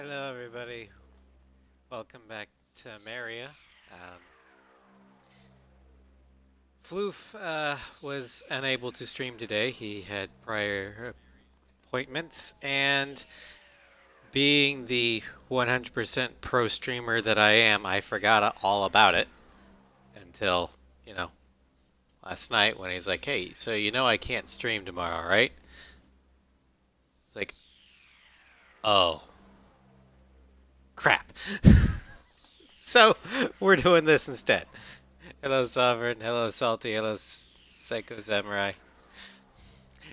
Hello, everybody. Welcome back to Maria. Um, Floof was unable to stream today. He had prior appointments, and being the 100% pro streamer that I am, I forgot all about it until, you know, last night when he's like, hey, so I can't stream tomorrow, right? It's like, oh, crap. So, we're doing this instead. Hello, Sovereign. Hello, Salty. Hello, Psycho Samurai.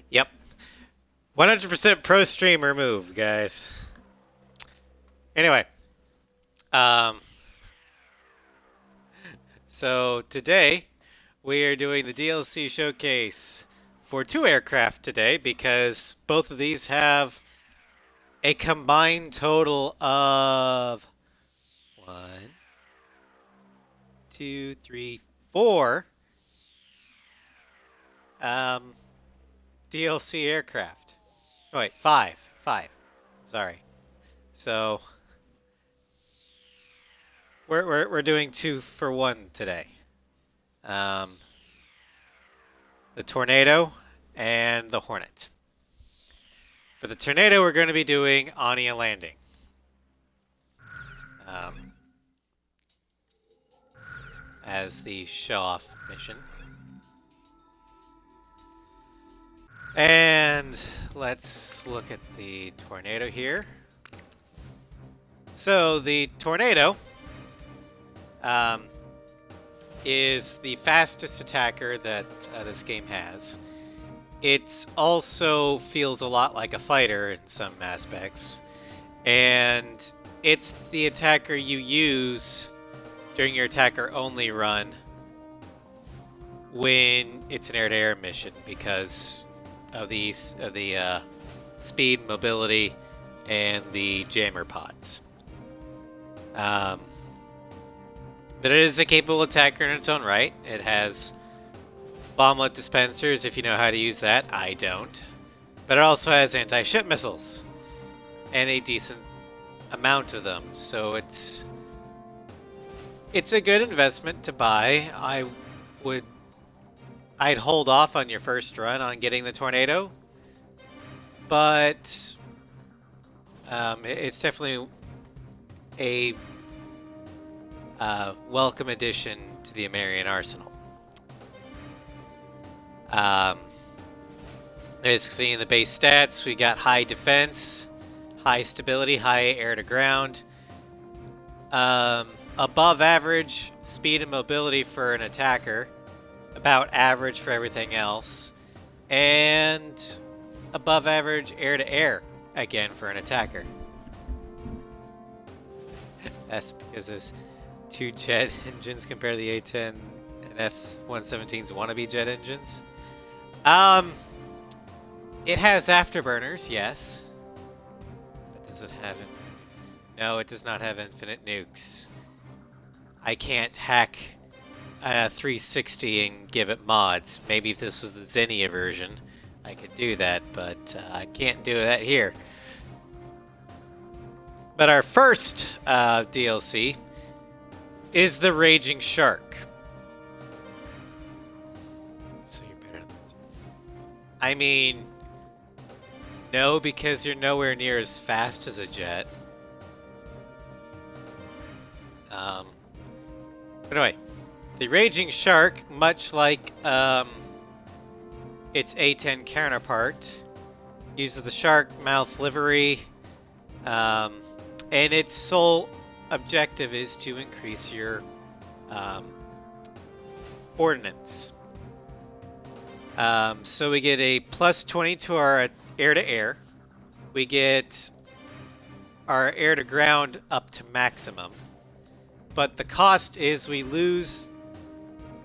Yep. 100% pro streamer move, guys. Anyway, um, so today we are doing the DLC showcase for 2 aircraft today because both of these have a combined total of 1, 2, 3, 4 DLC aircraft. Oh, wait, five. Sorry. So we're doing 2 for 1 today. The Tornado and the Hornet. For the Tornado, we're going to be doing Anya Landing. As the show-off mission. And let's look at the Tornado here. So the Tornado is the fastest attacker that this game has. It also feels a lot like a fighter in some aspects. And it's the attacker you use during your attacker-only run when it's an air-to-air mission because of the speed, mobility, and the jammer pods. But it is a capable attacker in its own right. It has bomblet dispensers if you know how to use that. I don't. But it also has anti-ship missiles and a decent amount of them. So it's a good investment to buy. I'd hold off on your first run on getting the Tornado, but it's definitely a welcome addition to the Amerian arsenal. As you can see in the base stats, we got high defense, high stability, high air to ground, above average speed and mobility for an attacker, about average for everything else, and above average air to air again for an attacker. That's because there's 2 jet engines compared to the A-10 and F-117's wannabe jet engines. It has afterburners, yes. But does it have infinite? No, it does not have infinite nukes. I can't hack 360 and give it mods. Maybe if this was the Xenia version, I could do that, but I can't do that here. But our first DLC is the Raging Shark. So you're better than I mean, no, because you're nowhere near as fast as a jet. But anyway, the Raging Shark, much like its A-10 counterpart, uses the shark mouth livery, and its sole objective is to increase your ordnance. So we get a plus 20 to our air-to-air. We get our air-to-ground up to maximum. But the cost is we lose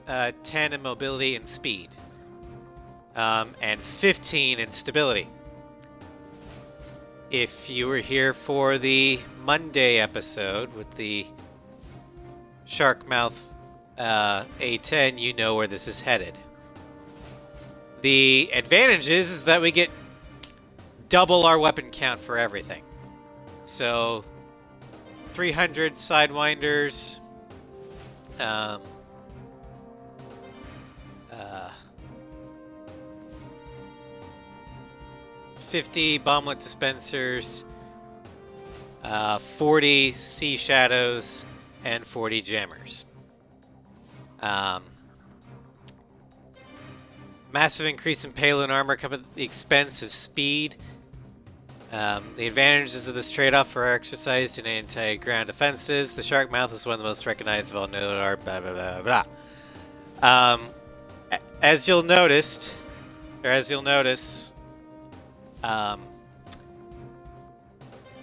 10 in mobility and speed. And 15 in stability. If you were here for the Monday episode with the Sharkmouth A-10, you know where this is headed. The advantage is that we get double our weapon count for everything. So 300 sidewinders. 50 bomblet dispensers, 40 sea shadows, and 40 jammers. Massive increase in payload armor come at the expense of speed. The advantages of this trade-off are exercised in anti-ground defenses. The shark mouth is one of the most recognizable node art, blah, blah, blah, blah. As you'll notice, the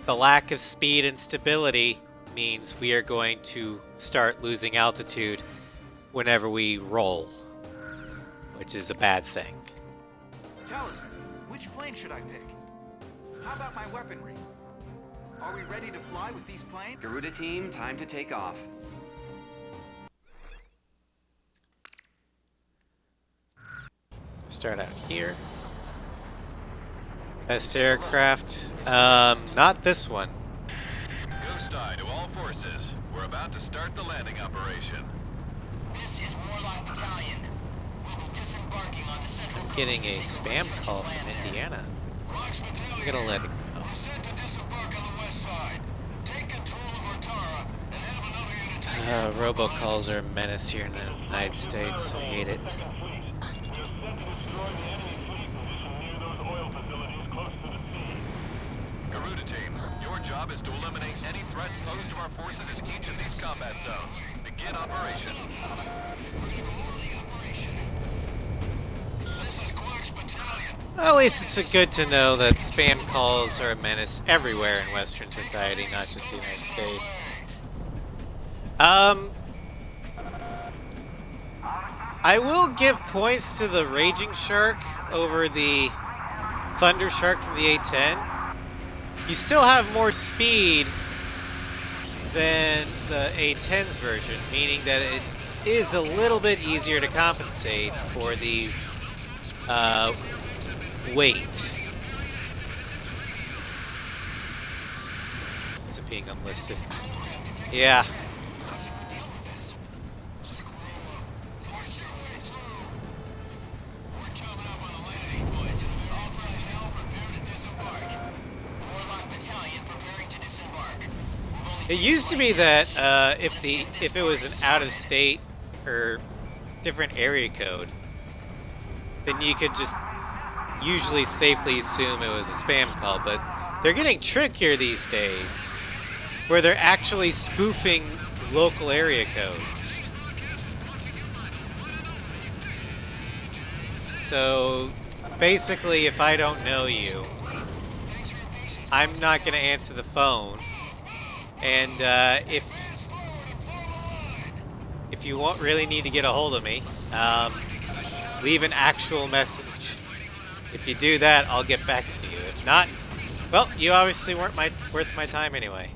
lack of speed and stability means we are going to start losing altitude whenever we roll, which is a bad thing. Talisman, which plane should I pick? How about my weaponry? Are we ready to fly with these planes? Garuda team, time to take off. Start out here. Best aircraft. Not this one. Ghost Eye to all forces. We're about to start the landing operation. This is Warlock Battalion. We'll be disembarking on the central I'm getting a spam call from Indiana. I'm gonna let it go. We're set to disembark on the west side. Take control of Ortara and have another unit take Robocalls are a menace here in the United States. I hate it. Garuda team, your job is to eliminate any threats posed to our forces in each of these combat zones. Begin operation. Well, at least it's good to know that spam calls are a menace everywhere in Western society, not just the United States. I will give points to the Raging Shark over the Thunder Shark from the A-10. You still have more speed than the A-10's version, meaning that it is a little bit easier to compensate for the weight. It's being unlisted. Yeah. It used to be that if it was an out-of-state or different area code, then you could just usually safely assume it was a spam call. But they're getting trickier these days, where they're actually spoofing local area codes. So basically, if I don't know you, I'm not going to answer the phone. And if you won't really need to get a hold of me, leave an actual message. If you do that, I'll get back to you. If not, well, you obviously weren't worth my time anyway.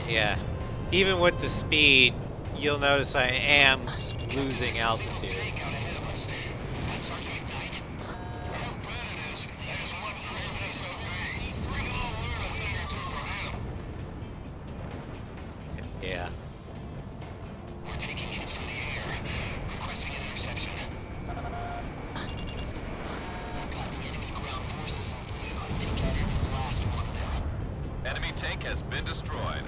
Yeah, even with the speed, you'll notice I am losing altitude. Yeah. Enemy tank has been destroyed.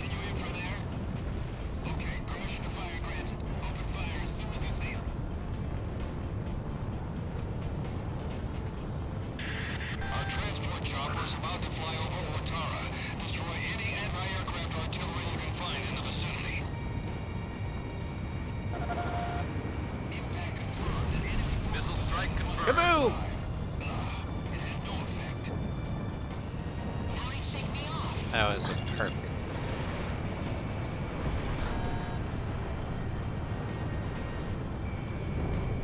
Missile strike confirmed. Kaboom! That was perfect.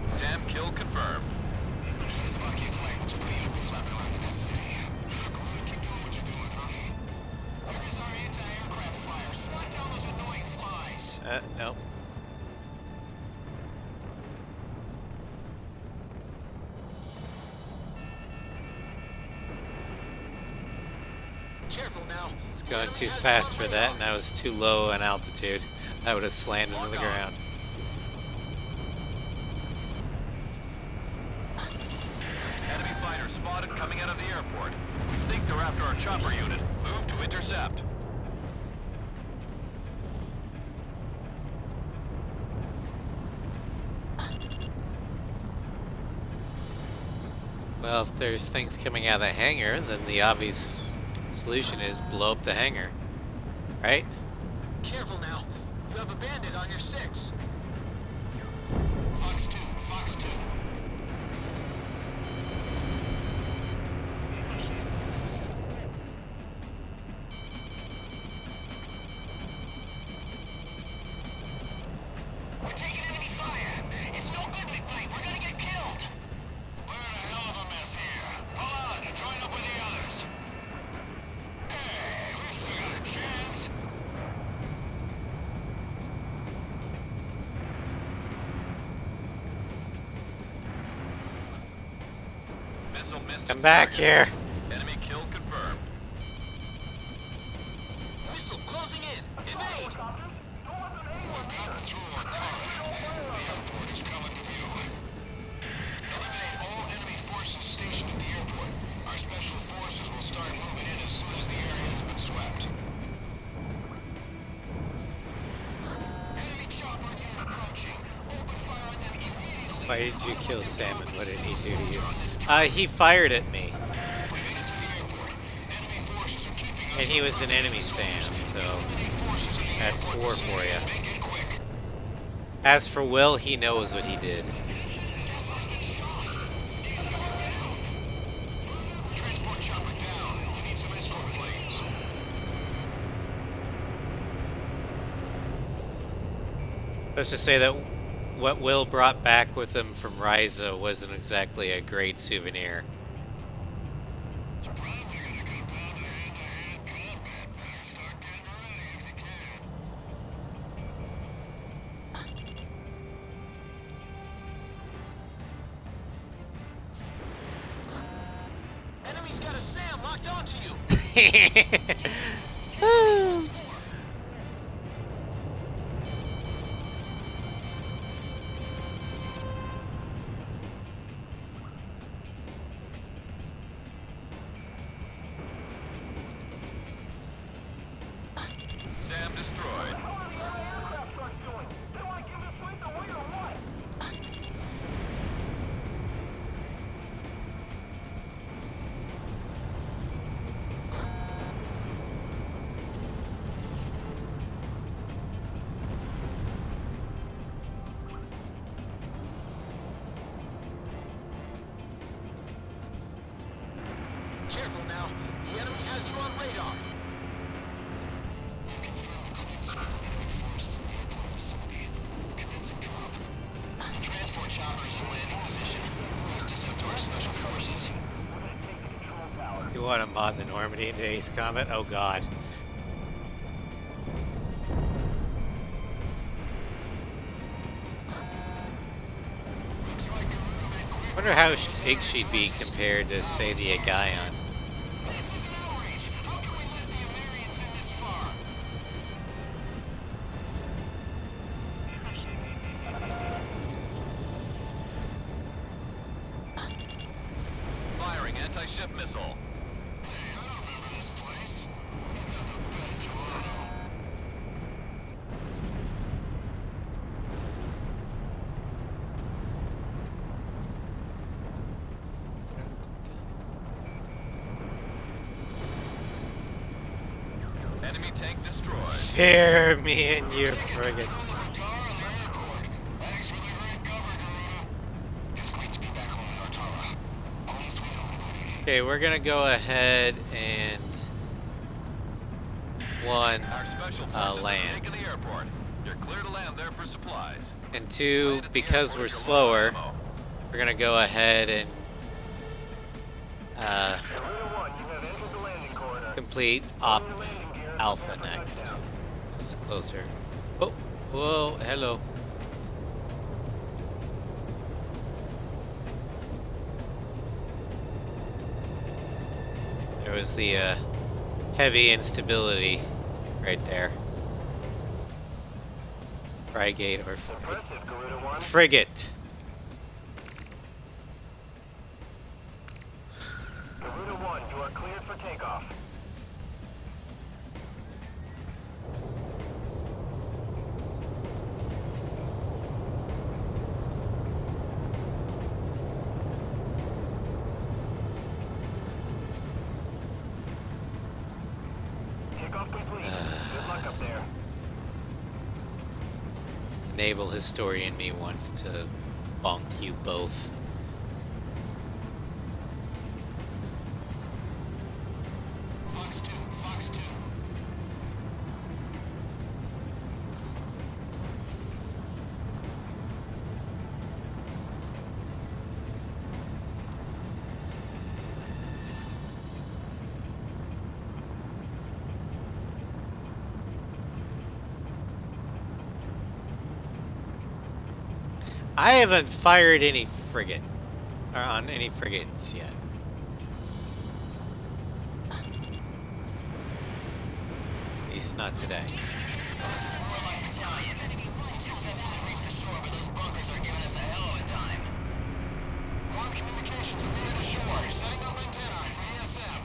Sam kill confirmed. Nope. Careful now. It's going too fast for that, and I was too low in altitude. I would have slammed into the ground. Enemy fighter spotted coming out of the airport. We think they're after our chopper unit. Move to intercept. Well, if there's things coming out of the hangar, then the obvious solution is blow up the hangar. Right? Careful now. You have a bandit on your 6. Fox 2, Fox 2. We're taking enemy fire. It's no good, Big Blade. We're gonna get killed. We're in a hell of a mess here. Pull on and join up with the others. Hey, we still got a chance. Missile missed. Come its back target. here. Enemy kill confirmed. Missile closing in. Evade. We're cutting through our target. The airport is coming to view. Eliminate all enemy forces stationed at the airport. Our special forces will start moving in as soon as the area has been swept. Enemy chopper unit approaching. Open fire on them immediately. Why did you kill Salmon? What did he do to you? He fired at me. We made it to the airport. Enemy forces are keeping us. And he was an enemy Sam, so that's war for you. Make it quick. As for Will, he knows what he did. Transport chopper down. We need some escort planes. Let's just say that what Will brought back with him from Ryza wasn't exactly a great souvenir. You're probably gonna go down to hand-to-hand combat. Better start getting ready if you can. Enemy's got a SAM locked onto you. Sam destroyed. Careful now. The enemy has you on radar. Transport chopper is in landing position. Let's intercept our special forces. You want to mod the Normandy in today's combat? Oh god. Wonder how big she'd be compared to, say, the Agayon. Firing anti-ship missile. Enemy tank destroyed. Fear me and your friggin'. Okay, we're gonna go ahead and Our special forces land. have taken the airport. You're clear to land there for supplies. And 2, Land at the because airport we're if you're slower, low on ammo. we're gonna go ahead and complete Op Alpha next. This is closer. Oh, Whoa, hello. There was the heavy instability right there. Frigate or frigate. Garuda 1, you are cleared for takeoff. Takeoff complete. Good luck up there. Naval historian me wants to bonk you both. Fox 2, Fox 2. I haven't fired any frigate, or on any frigates yet. At least not today. Warlock Battalion. Successfully reached the shore, but those bunkers are giving us a hell of a time. Warp communications near the shore. Setting up antennae for ASM.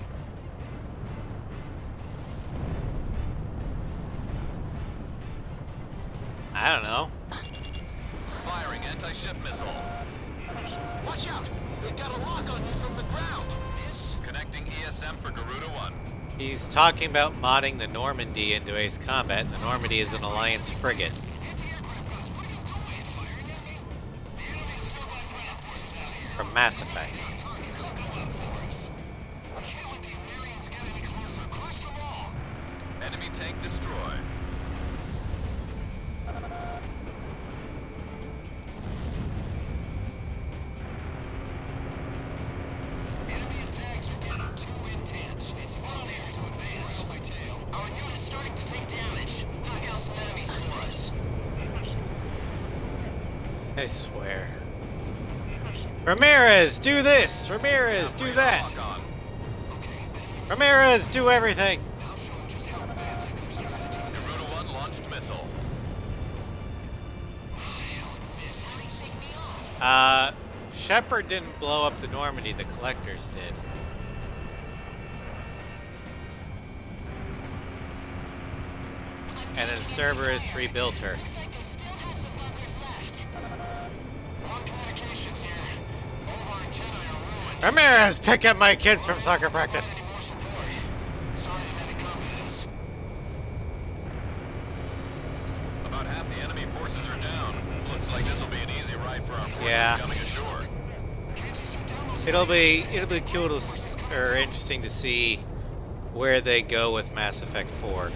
I don't know. Firing anti-ship missile. Watch out! They've got a lock on you from the ground. Connecting ESM for Garuda 1. He's talking about modding the Normandy into Ace Combat, and the Normandy is an Alliance frigate. From Mass Effect. Enemy tank destroyed. Enemy attacks are getting too intense. It's fun here to advance. Our unit's starting to take damage. Knock out some enemies for us. I swear. Ramirez, do this! Ramirez, do that! Lock on. Ramirez, do everything! Garuda 1 launched missile. Shepard didn't blow up the Normandy, the Collectors did. And then Cerberus rebuilt her. Ramirez, pick up my kids from soccer practice! About half the enemy forces are down. Looks like this will be an easy ride for our forces Yeah. coming ashore. It'll be cool to or interesting to see where they go with Mass Effect 4.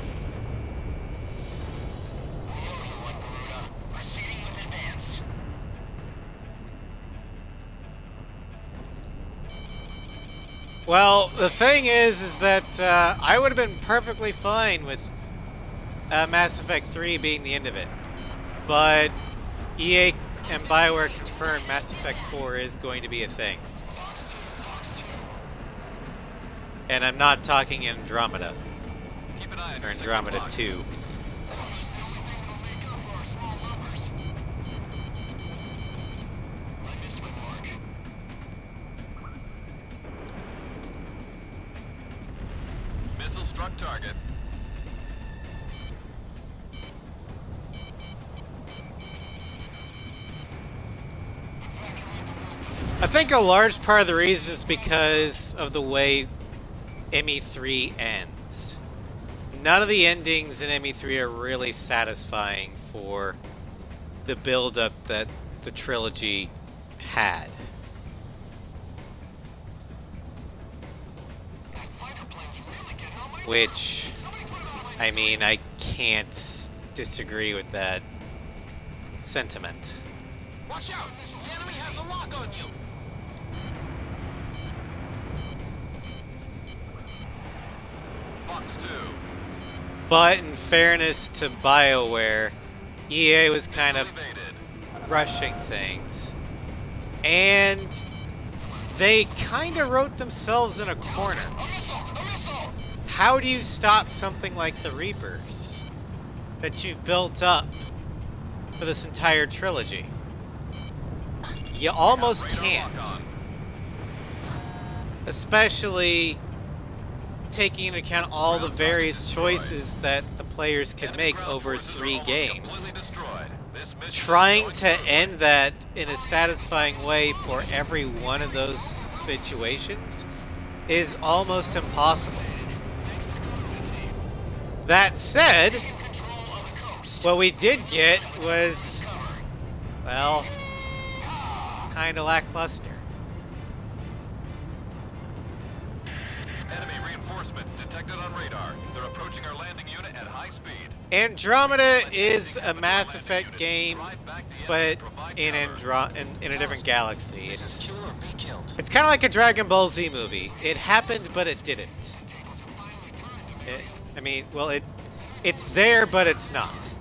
Well, the thing is that I would have been perfectly fine with Mass Effect 3 being the end of it. But EA and BioWare confirmed Mass Effect 4 is going to be a thing. And I'm not talking Andromeda, Keep an eye on or your second Andromeda block. 2. Missile struck target. I think a large part of the reason is because of the way ME3 ends. None of the endings in ME3 are really satisfying for the build-up that the trilogy had. Which, I mean, I can't disagree with that sentiment. Watch out! The enemy has a lock on you. Fox 2. But in fairness to BioWare, EA was kind of Evaded. rushing things, and they kind of wrote themselves in a corner. How do you stop something like the Reapers that you've built up for this entire trilogy? You almost Radar can't. lock on. Especially taking into account all the various choices that the players can Enemy make ground over forces are 3 almost games. completely destroyed. This mission is Trying going to smoothly. end that in a satisfying way for every one of those situations is almost impossible. That said, what we did get was, well, kind of lackluster. Enemy reinforcements detected on radar. They're approaching our landing unit at high speed. Andromeda is a Mass Effect game, Drive back the but enemy, provide cover. in a different galaxy. It's kill or be killed. It's kind of like a Dragon Ball Z movie. It happened, but it didn't. It's there, but it's not.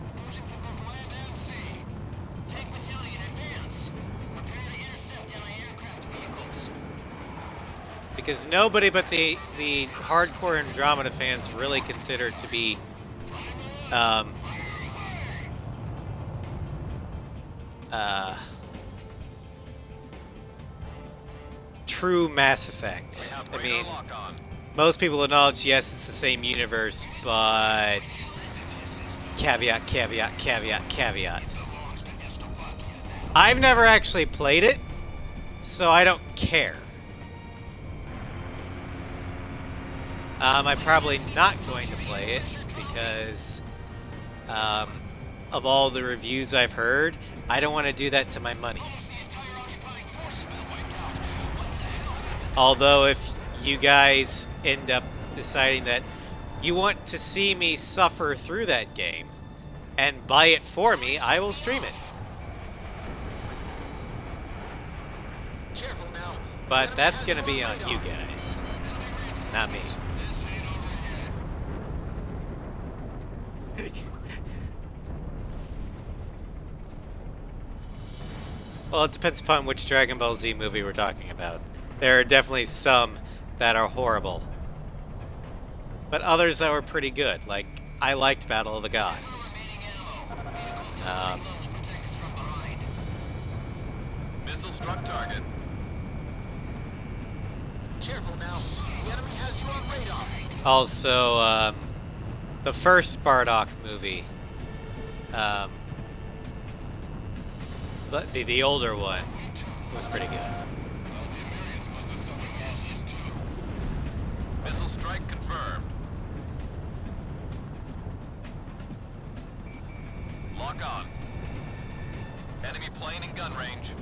Because nobody but the hardcore Andromeda fans really consider it to be true Mass Effect. Have I radar mean, lock on. most people acknowledge, yes, it's the same universe, but caveat, caveat, caveat, caveat. I've never actually played it, so I don't care. I'm probably not going to play it because of all the reviews I've heard. I don't want to do that to my money. Although if you guys end up deciding that you want to see me suffer through that game and buy it for me, I will stream it. Careful now. But that's going to be on you guys, not me. Well, it depends upon which Dragon Ball Z movie we're talking about. There are definitely some that are horrible, but others that were pretty good. Like, I liked Battle of the Gods. Missile struck target. Careful now. The enemy has you on radar. Also, the first Bardock movie, the older one, was pretty good. Missile strike confirmed. Lock on. Enemy plane in gun range.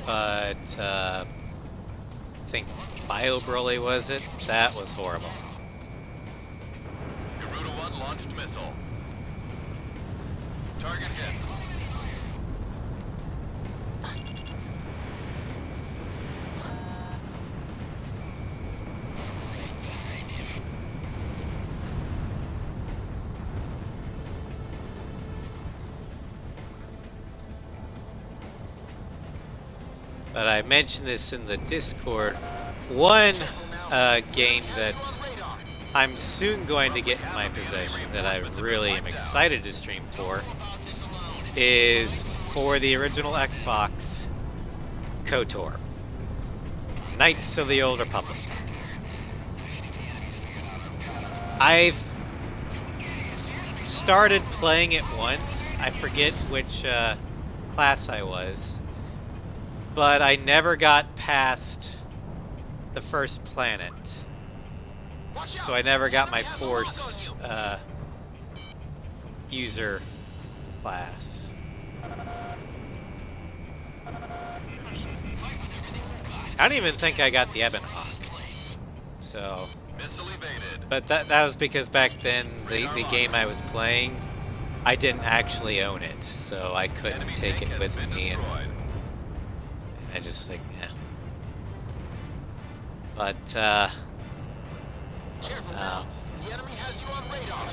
But I think Bio Broly, was it? That was horrible. Garuda 1 launched missile. Target hit. But I mentioned this in the Discord. One game that I'm soon going to get in my possession that I really am excited to stream for is for the original Xbox, KOTOR, Knights of the Old Republic. I've started playing it once. I forget which class I was, but I never got past the first planet. So I never got my Force user class. I don't even think I got the Ebon Hawk. So, Missile evaded. but that was because back then the game I was playing, I didn't actually own it, so I couldn't Enemy take tank it has with been me, and destroyed. I just like, yeah. But Careful now. The enemy has you on radar.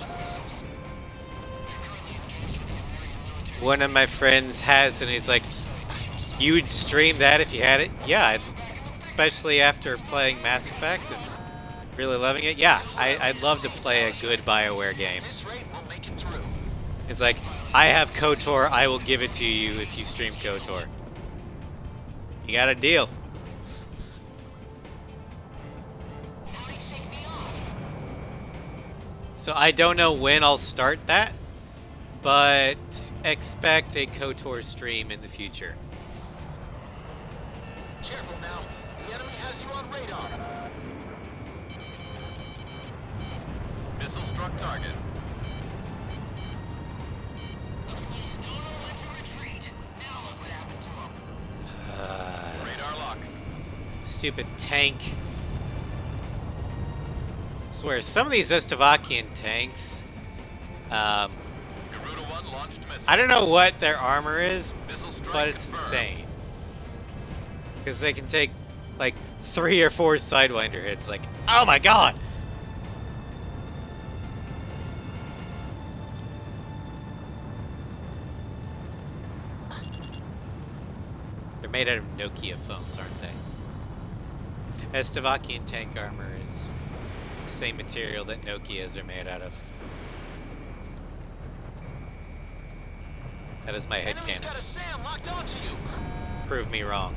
one of my friends has, and he's like, "You'd stream that if you had it?" Yeah, especially after playing Mass Effect and really loving it. Yeah, I'd love to play a good BioWare game. This rate, we'll make it through. It's like, I have KOTOR, I will give it to you if you stream KOTOR. You got a deal. So I don't know when I'll start that, but expect a KOTOR stream in the future. Careful now. The enemy has you on radar. Missile struck target. Radar lock. Stupid tank. I swear, some of these Estavakian tanks, Garuda 1 launched missile. I don't know what their armor is, Missile strike but it's confirmed. insane. Because they can take, like, 3 or 4 Sidewinder hits. Like, oh my god! They're made out of Nokia phones, aren't they? Estavakian tank armor is the same material that Nokias are made out of. That is my Enemy's headcanon. got a SAM locked onto you. Prove me wrong.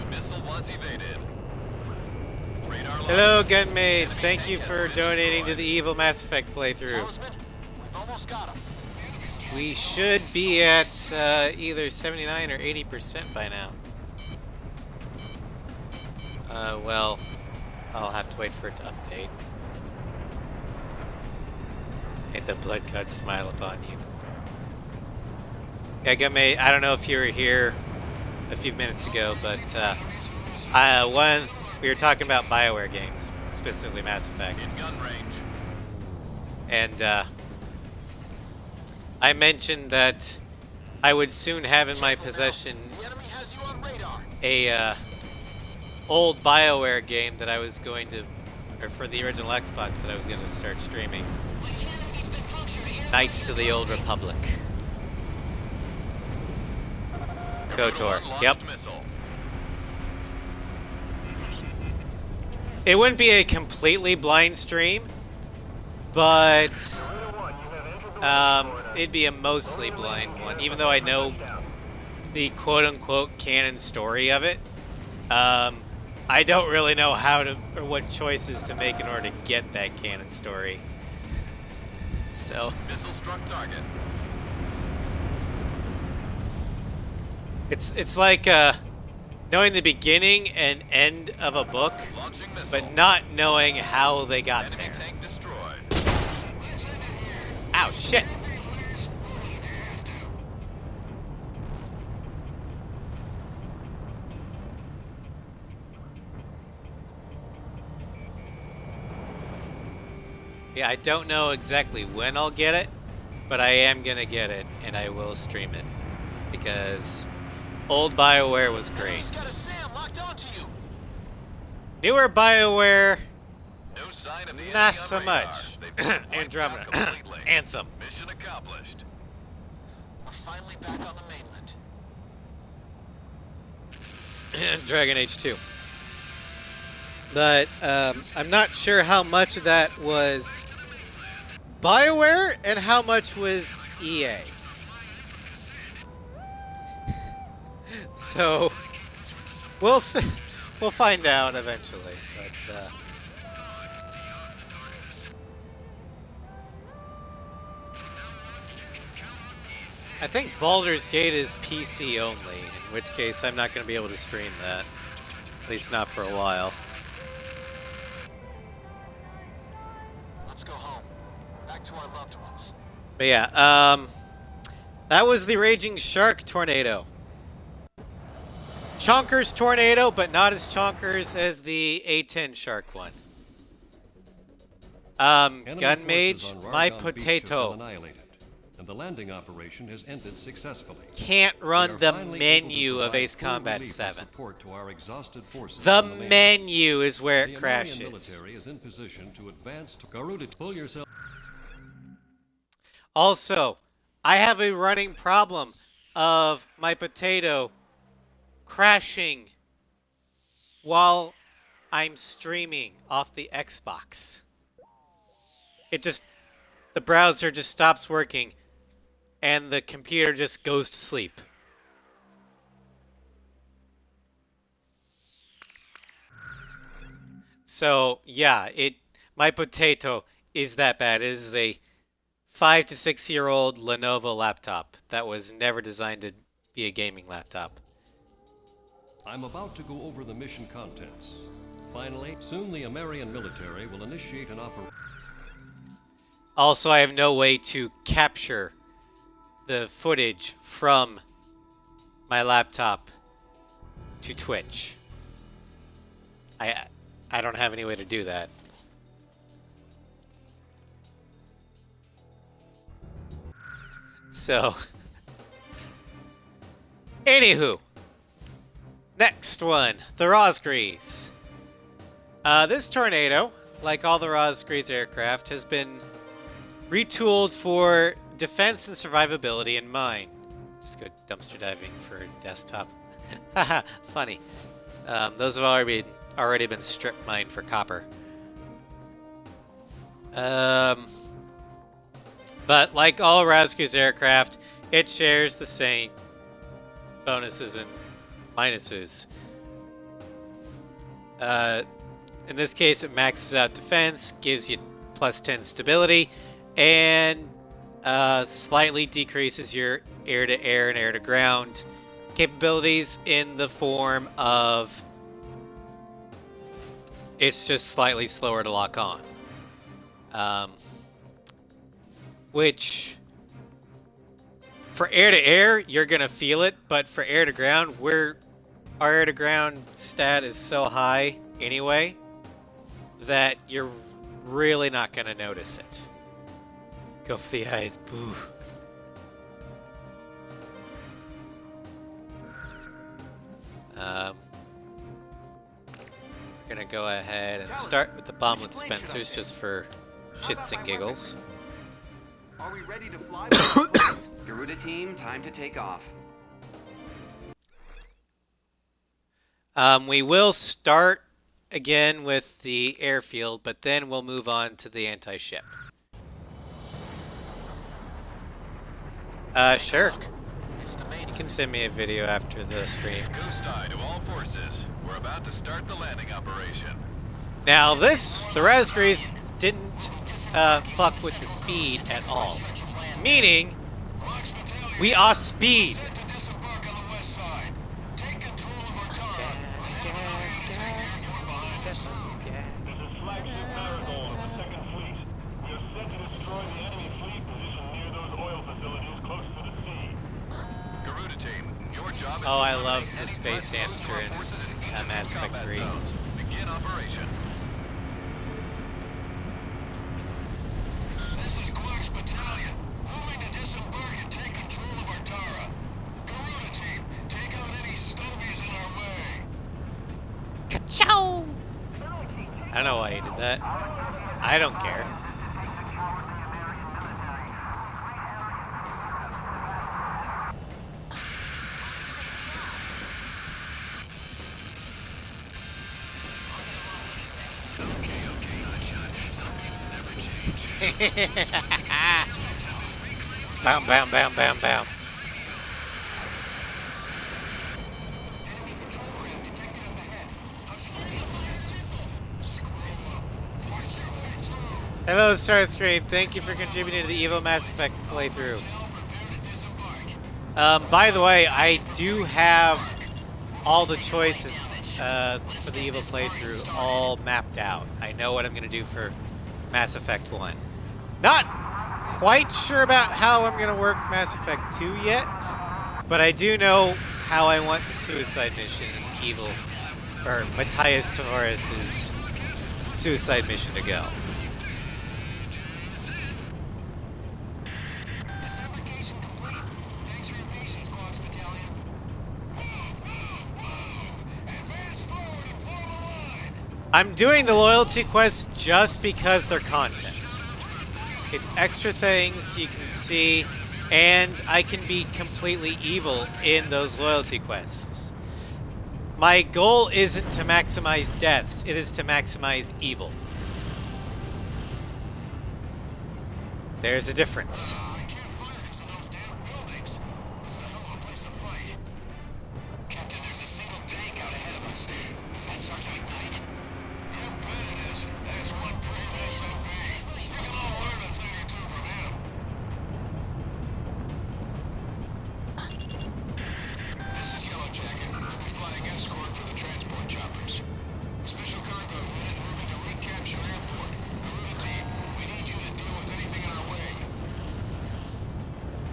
Missile was evaded. Radar lock. Hello, Gun Mage. Thank you for donating to the Evil Mass Effect playthrough. Talisman, we've almost got him. We should be at either 79 or 80% by now. Well, I'll have to wait for it to update. And the blood gods smile upon you. Yeah, Gun Mage, I don't know if you were here a few minutes ago, but we were talking about BioWare games, specifically Mass Effect. In gun range. And I mentioned that I would soon have in my possession The enemy has you on radar. a old BioWare game that I was going to, or for the original Xbox that I was going to start streaming. Knights of the Old Republic. KOTOR. Garuda 1 Yep. launched missile. It wouldn't be a completely blind stream, but it'd be a mostly blind one, even though I know the quote-unquote canon story of it. I don't really know how to, or what choices to make in order to get that canon story. So Missile struck target. it's like knowing the beginning and end of a book, Launching missile. but not knowing how they got Enemy there. tank destroyed. Ow, shit! Yeah, I don't know exactly when I'll get it, but I am gonna get it, and I will stream it. Because old BioWare was great. Enemy's got a SAM locked onto you. Newer BioWare, No sign of the enemy not on so radar. much. They've been wiped out Andromeda. completely. Anthem. Mission accomplished. We're finally back on the mainland. Dragon Age 2. But I'm not sure how much of that was BioWare and how much was EA. So we'll find out eventually. But I think Baldur's Gate is PC only, in which case I'm not going to be able to stream that. At least not for a while. Let's go home. Back to our loved ones. But yeah, that was the Raging Shark Tornado. Chonkers Tornado, but not as chonkers as the A10 Shark one. Enemy gun forces mage, on my Rargon Beach have been potato annihilated, and the landing operation has ended successfully. can't We run are the finally able to menu of provide Ace full Combat relief and 7. support to our exhausted forces The on the mainland. menu is where The it American crashes. military is in position to advance to Garuda. Pull yourself. Also, I have a running problem of my potato crashing while I'm streaming off the Xbox. The browser just stops working and the computer just goes to sleep. So, yeah, my potato is that bad. It is a 5 to 6 year old Lenovo laptop that was never designed to be a gaming laptop. I'm about to go over the mission contents. Finally, soon the American military will initiate an operation. Also, I have no way to capture the footage from my laptop to Twitch. I don't have any way to do that. So, anywho, next one, the Rosgrees. This tornado, like all the Rosgrees aircraft, has been retooled for defense and survivability in mine. Just go dumpster diving for desktop. Haha, funny. Those have already been strip mined for copper. But like all Rosgrees aircraft, it shares the same bonuses and minuses. In this case, it maxes out defense, gives you plus 10 stability, and slightly decreases your air-to-air and air-to-ground capabilities in the form of it's just slightly slower to lock on. Which, for air-to-air, you're going to feel it, but for air-to-ground, our air-to-ground stat is so high anyway that you're really not going to notice it. Go for the eyes, boo. We're going to go ahead and start with the bomb dispensers just for shits and giggles. Are we ready to fly? Garuda team, time to take off. We will start again with the airfield, but then we'll move on to the anti-ship. Sure. You can send me a video after the stream. Ghost eye to all forces. We're about to start the landing operation. Now the Rosgrees didn't fuck with the speed at all. Meaning, we are speed. Gas, gas, gas. Step on the gas. This is Flagship Marigold of the 2nd Fleet. We are set to destroy the enemy fleet positioned near those oil facilities close to the sea. Garuda team, your job is Oh, to I eliminate love any the threats Space posed to our Hamster in forces in each of Mass these Effect combat 3. zones. Begin operation. This is Clark's battalion. Moving to disembark and take control of Artara. Garuda team, take out any stovies in our way. Ka-chow! I don't know why you did that. I don't care. Bam, bam, bam, bam, bam. Hello, Starscream. Thank you for contributing to the Evo Mass Effect playthrough. By the way, I do have all the choices for the Evo playthrough all mapped out. I know what I'm going to do for Mass Effect 1. Not quite sure about how I'm going to work Mass Effect 2 yet, but I do know how I want the suicide mission in the Evil, or Matthias Torres's suicide mission to go. I'm doing the loyalty quests just because they're content. It's extra things you can see, and I can be completely evil in those loyalty quests. My goal isn't to maximize deaths, it is to maximize evil. There's a difference.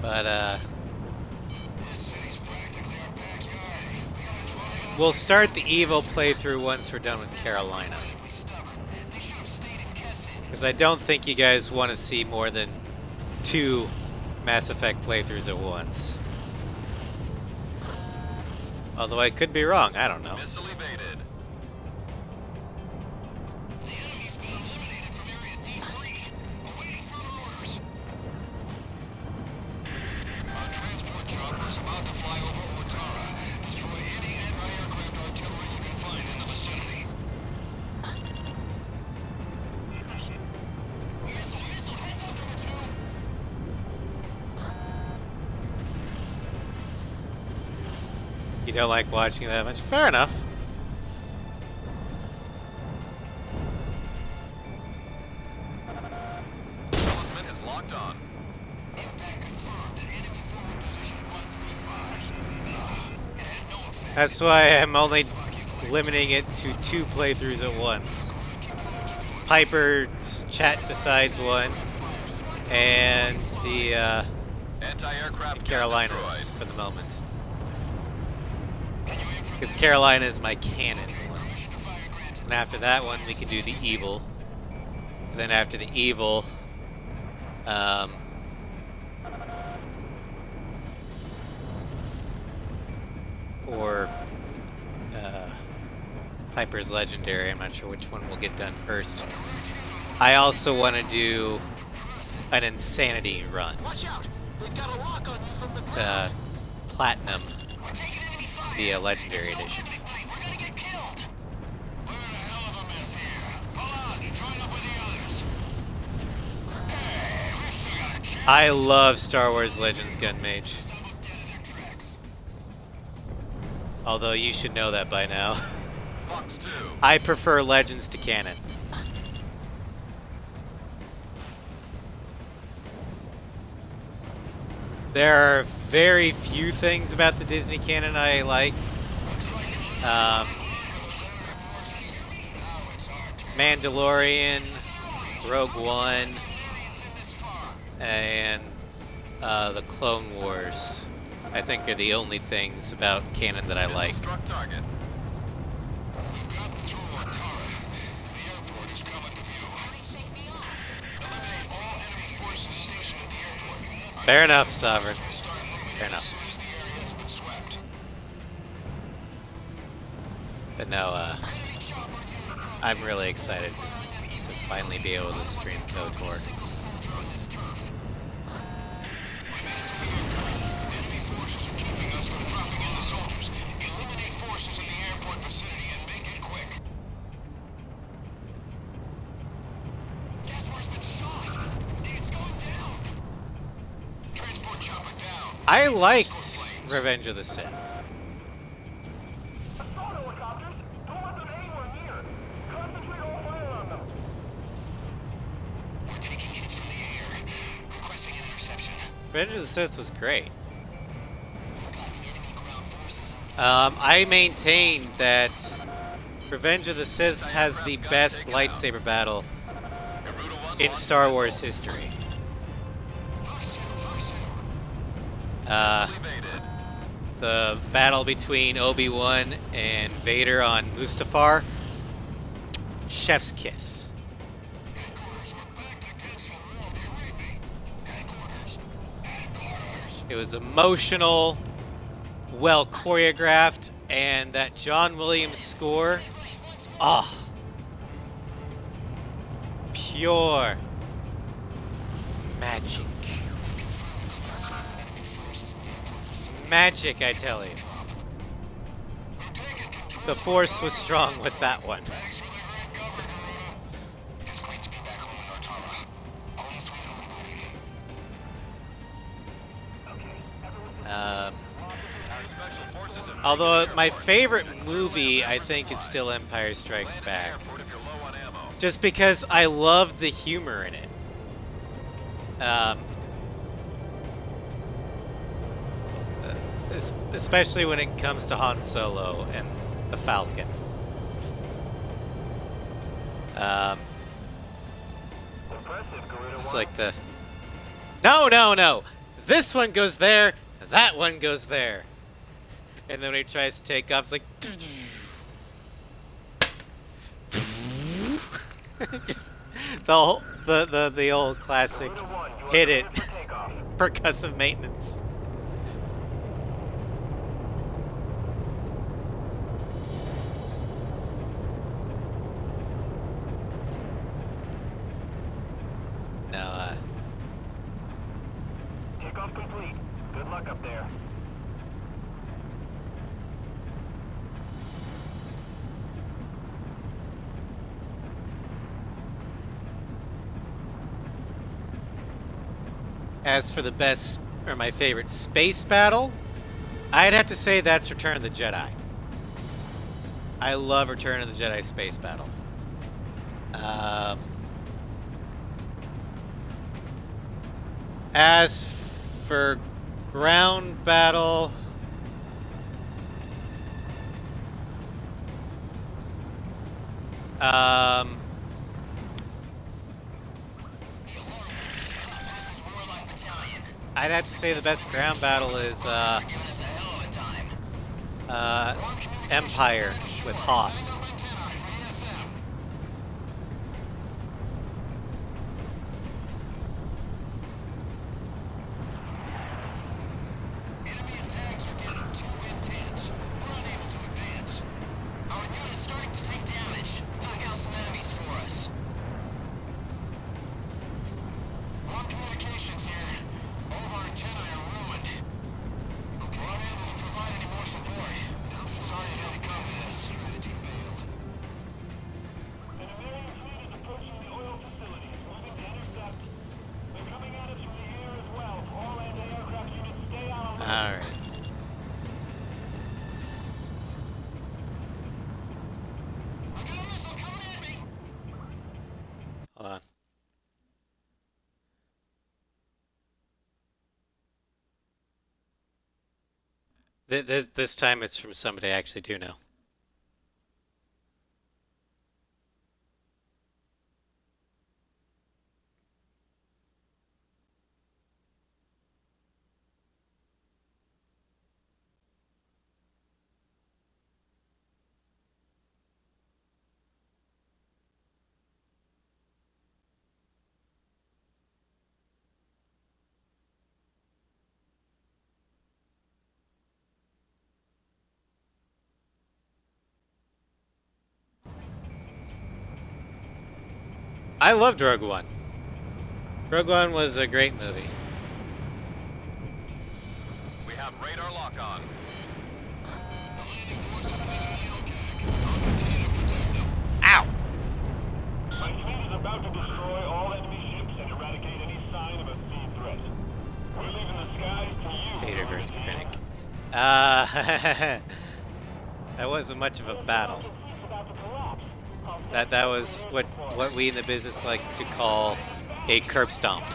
But, we'll start the evil playthrough once we're done with Carolina. Because I don't think you guys want to see more than 2 Mass Effect playthroughs at once. Although I could be wrong, I don't know. Missile evaded. You don't like watching it that much? Fair enough. Talisman is locked on. That's why I'm only limiting it to 2 playthroughs at once. Piper's chat decides one, and the Anti-aircraft Carolinas for the moment. Because Carolina is my canon one. And after that one, we can do the evil. And then after the evil, or Piper's Legendary. I'm not sure which one we'll get done first. I also want to do an Insanity run to Platinum the Legendary Edition. I love Star Wars Legends Gun Mage. Although you should know that by now. Fox 2. I prefer Legends to canon. There are very few things about the Disney canon I like. Mandalorian, Rogue One, and the Clone Wars, I think, are the only things about canon that I like. Struck target. Fair enough, Sovereign. Fair enough. But no, I'm really excited to finally be able to stream KOTOR. I liked Revenge of the Sith. Assault helicopters! Don't let them anywhere near! Concentrate all fire on them! We're taking hits from the air. Requesting an interception. Revenge of the Sith was great. I maintain that Revenge of the Sith has the best lightsaber battle in Star Wars history. The battle between Obi-Wan and Vader on Mustafar, chef's kiss. It was emotional, well choreographed, and that John Williams score, pure magic. Magic, I tell you. The Force was strong with that one. Although my favorite movie, I think, is still Empire Strikes Back. Just because I love the humor in it. Especially when it comes to Han Solo and the Falcon. Just like the... No! This one goes there, that one goes there. And then when he tries to take off, it's like... Just the old classic hit it percussive maintenance. Now, Takeoff complete. Good luck up there. as for the best, or my favorite space battle, I'd have to say that's Return of the Jedi. I love Return of the Jedi space battle. As for ground battle, I'd have to say the best ground battle is Empire with Hoth. Alright. Hold on. This time it's from somebody I actually do know. I loved Rogue One. Rogue One was a great movie. We have radar lock on. Ow! My fleet is about to destroy all enemy ships and eradicate any sign of a sea threat. We're leaving the skies to you. Vader vs. Krennic. That wasn't much of a battle. That was what we in the business like to call a curb stomp.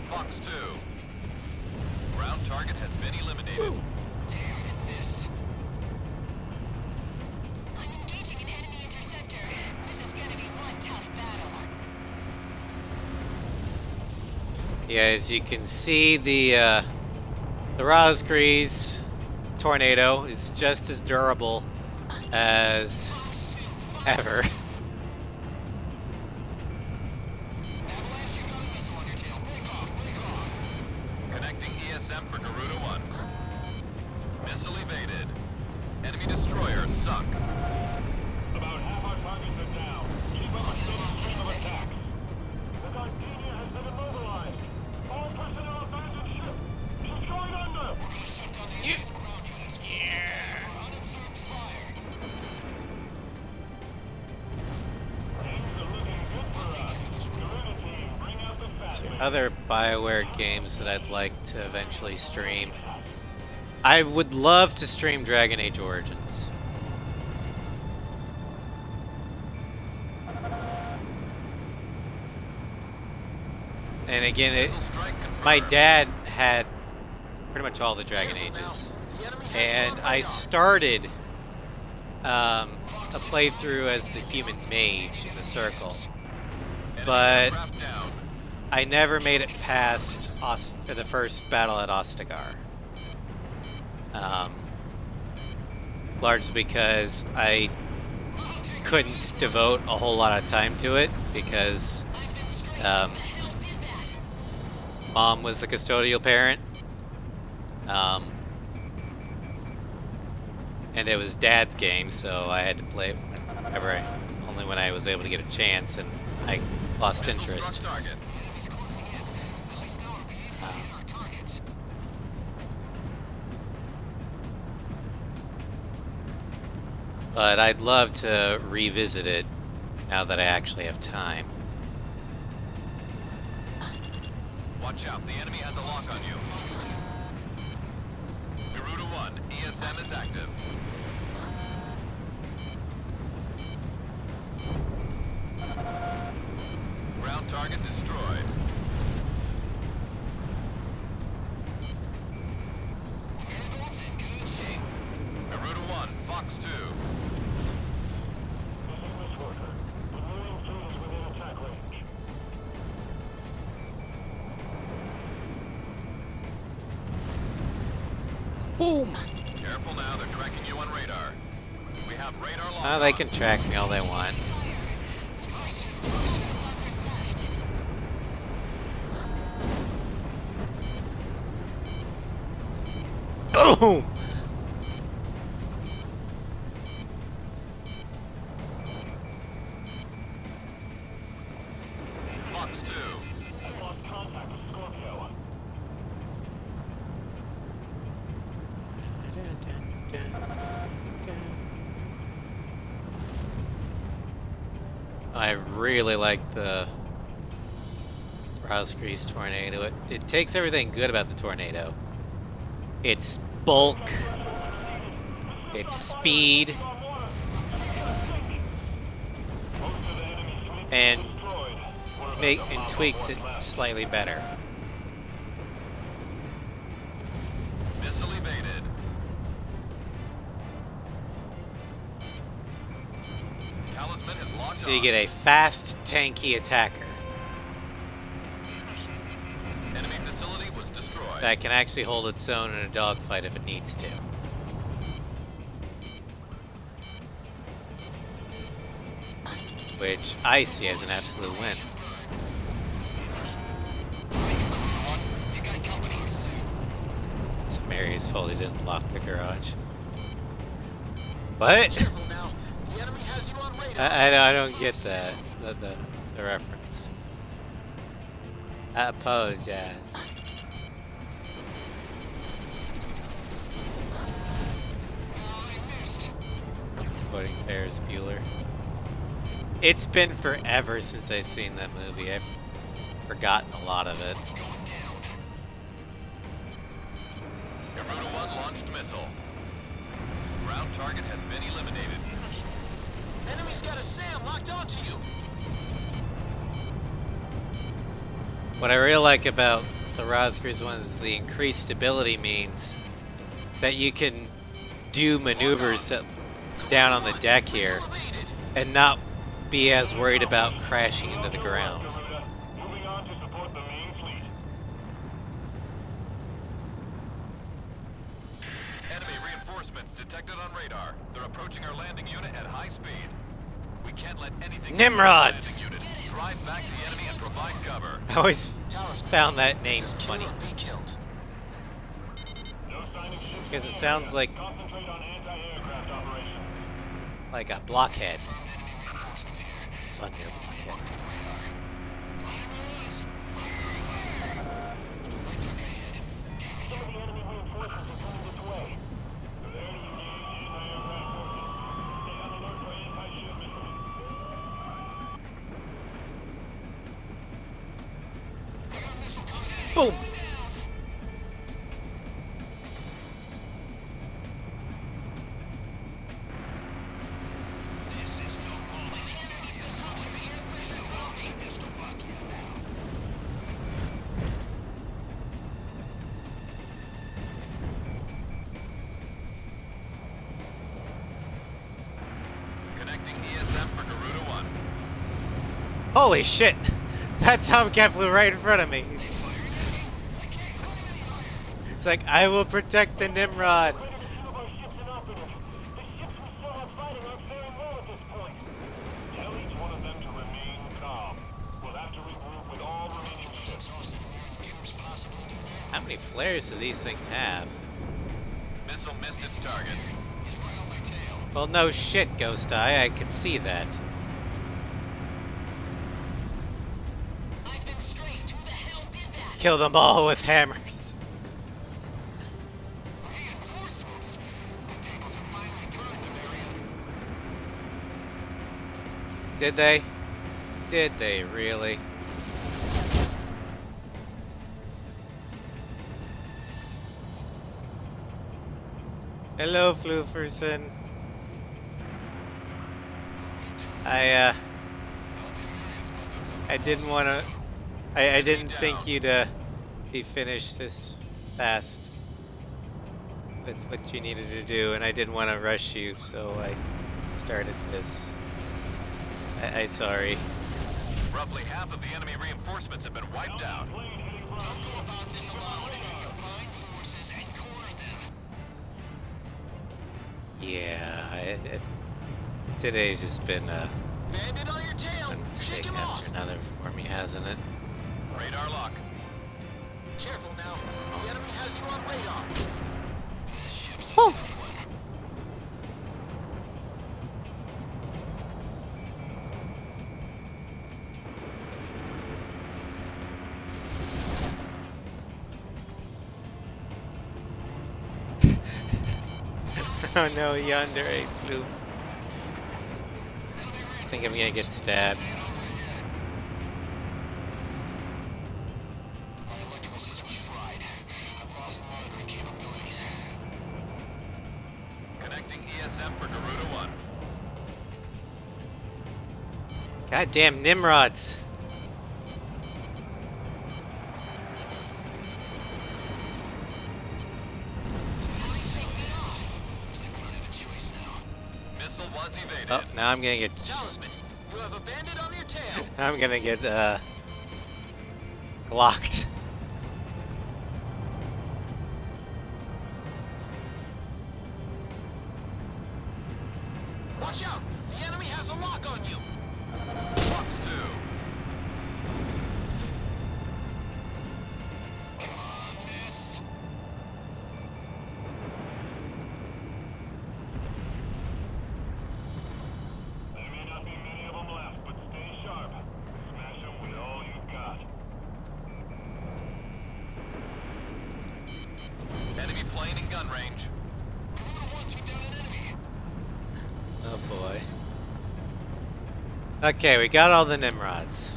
Fox 2. Ground target has been eliminated. I'm engaging an enemy interceptor. This is gonna be one tough battle. Yeah, as you can see, the Rosgrees tornado is just as durable as ever. Connecting ESM for Garuda 1. Other BioWare games that I'd like to eventually stream. I would love to stream Dragon Age Origins. And again, my dad had pretty much all the Dragon Ages. And I started a playthrough as the human mage in the circle. But I never made it past the first battle at Ostagar. Largely because I couldn't devote a whole lot of time to it because Mom was the custodial parent. And it was Dad's game, so I had to play it only when I was able to get a chance, and I lost interest. But I'd love to revisit it now that I actually have time. Watch out, the enemy has a lock on you. Garuda 1, ESM is active. Ground target destroyed. Garuda 1, Fox 2. Distinguished worker. The Marine fleet is within attack range. Boom! Careful now, they're tracking you on radar. We have radar lock. Oh, they can track me all they want. Boom! Fox 2. I've lost contact with Scorpio. I really like the Rosgrease Tornado. It takes everything good about the Tornado. Its bulk, its speed, and tweaks it slightly better. Missile evaded. Talisman has locked So you on. get a fast, tanky attacker Enemy facility was destroyed. that can actually hold its own in a dogfight if it needs to. Which I see as an absolute win. It's Mary's fault he didn't lock the garage. What? Careful now. The enemy has you on radar. I don't get that. The reference. I apologize. Quoting Ferris Bueller. It's been forever since I've seen that movie. I've forgotten a lot of it. Garuda 1 launched missile. Ground target has been eliminated. Enemy's got a SAM locked onto you. What I really like about the Rosgrease one is the increased stability means that you can do maneuvers down on the deck here and not be as worried about crashing into the ground. Moving on to support the main fleet. Enemy reinforcements detected on radar. They're approaching our landing unit at high speed. We can't let anything... Nimrods! Landing unit. Drive back the enemy and provide cover. I always found that name This is funny kill or be killed. No signing ships. because it sounds like Concentrate on anti-aircraft operations. a blockhead. Thunder blockhead. Some of the enemy reinforcements are coming this way. Prepare to engage anti-aircraft forces. Stay on alert for anti-ship missiles. Boom! Connecting ESM for Garuda 1. Holy shit! That Tomcat flew right in front of me. It's like, I will protect the Nimrod. Way to shield our ships and operatives. The ships we still have fighting aren't faring well at this point. Tell each one of them to remain calm. We'll have to regroup with all remaining ships. How many flares do these things have? Missile missed its target. Well, no shit, Ghost Eye. I could see that. Kill them all with hammers. Did they? Did they really? Hello, Flooferson. I didn't want to... I didn't think you'd be finished this fast with what you needed to do, and I didn't want to rush you, so I started this. I sorry. Roughly half of the enemy reinforcements have been wiped out. Yeah, today's just been a Bandit on your tail. one mistake Shake him off. after another for me, hasn't it? Radar lock. Careful now. The enemy has you on radar. Woo! Oh no, yonder a floof. I think I'm gonna get stabbed. Connecting ESM for Garuda 1. Goddamn Nimrods. Missile was evaded. Oh, now I'm gonna get... Talisman, you have a bandit on your tail. I'm gonna get, glocked. Watch out. The enemy has a lock on you. Box 2. There may not be many of them left, but stay sharp. Smash them with all you've got. Enemy plane in gun range. Oh boy. Okay, we got all the Nimrods.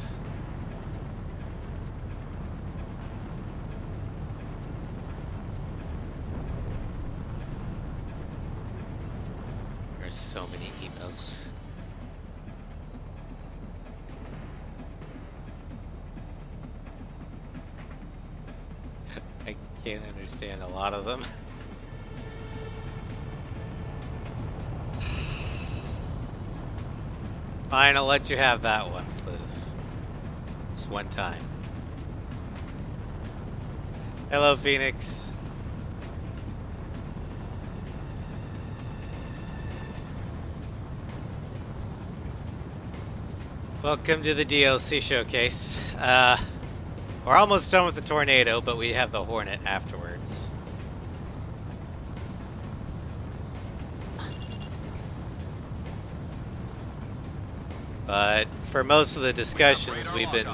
There's so many emails. I can't understand a lot of them. Fine, I'll let you have that one, Floof. This one time. Hello, Phoenix. Welcome to the DLC showcase. We're almost done with the tornado, but we have the Hornet afterwards. But for most of the discussions, we've been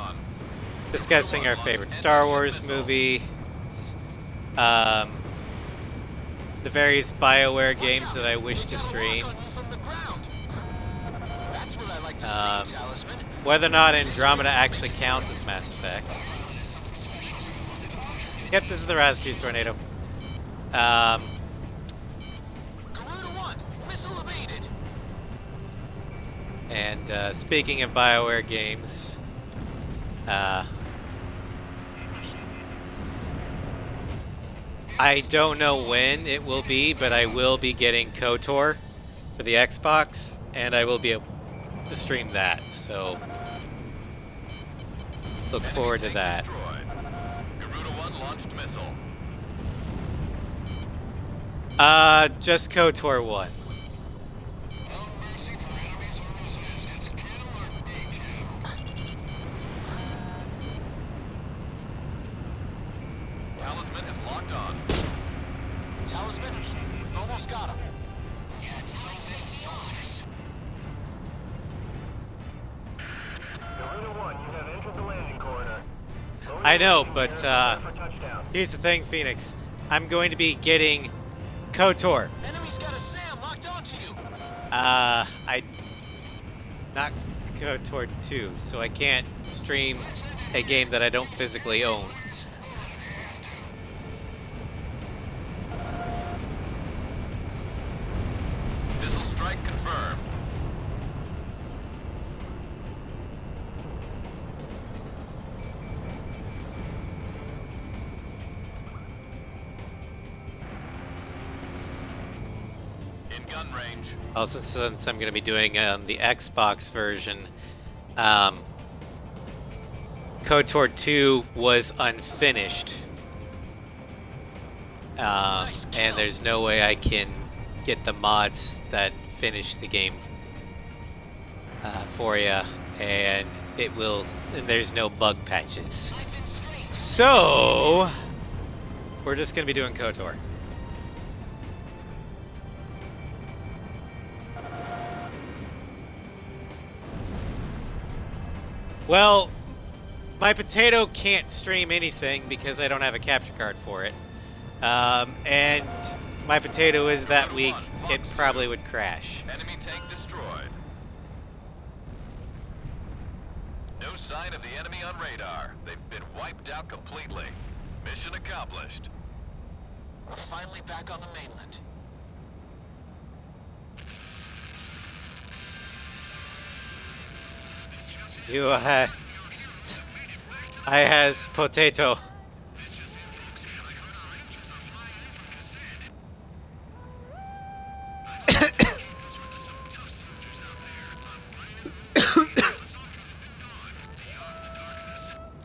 discussing our favorite Star Wars movie, the various BioWare games that I wish to stream, whether or not Andromeda actually counts as Mass Effect. Yep, this is the Raspu's tornado. Garuda 1, missile evaded. And speaking of BioWare games, I don't know when it will be, but I will be getting KOTOR for the Xbox, and I will be able to stream that, so look forward to that. Destroyed. Garuda 1 launched missile. Just KOTOR 1. No mercy for enemies or resistance. Kill or be killed. Talisman is locked on. Talisman, almost got him. Garuda 1, you have entered the landing corridor. I know, but For touchdown. here's the thing, Phoenix. I'm going to be getting KOTOR. Enemy's got a SAM locked onto you. Not KOTOR 2, so I can't stream a game that I don't physically own. Missile strike confirmed. In gun range. Also, since I'm going to be doing the Xbox version, KOTOR 2 was unfinished. And there's no way I can get the mods that finish the game for you, and there's no bug patches. So, we're just going to be doing KOTOR. Well, my potato can't stream anything because I don't have a capture card for it. And my potato is that weak, it probably would crash. Enemy tank destroyed. No sign of the enemy on radar. They've been wiped out completely. Mission accomplished. We're finally back on the mainland. You, I has potato.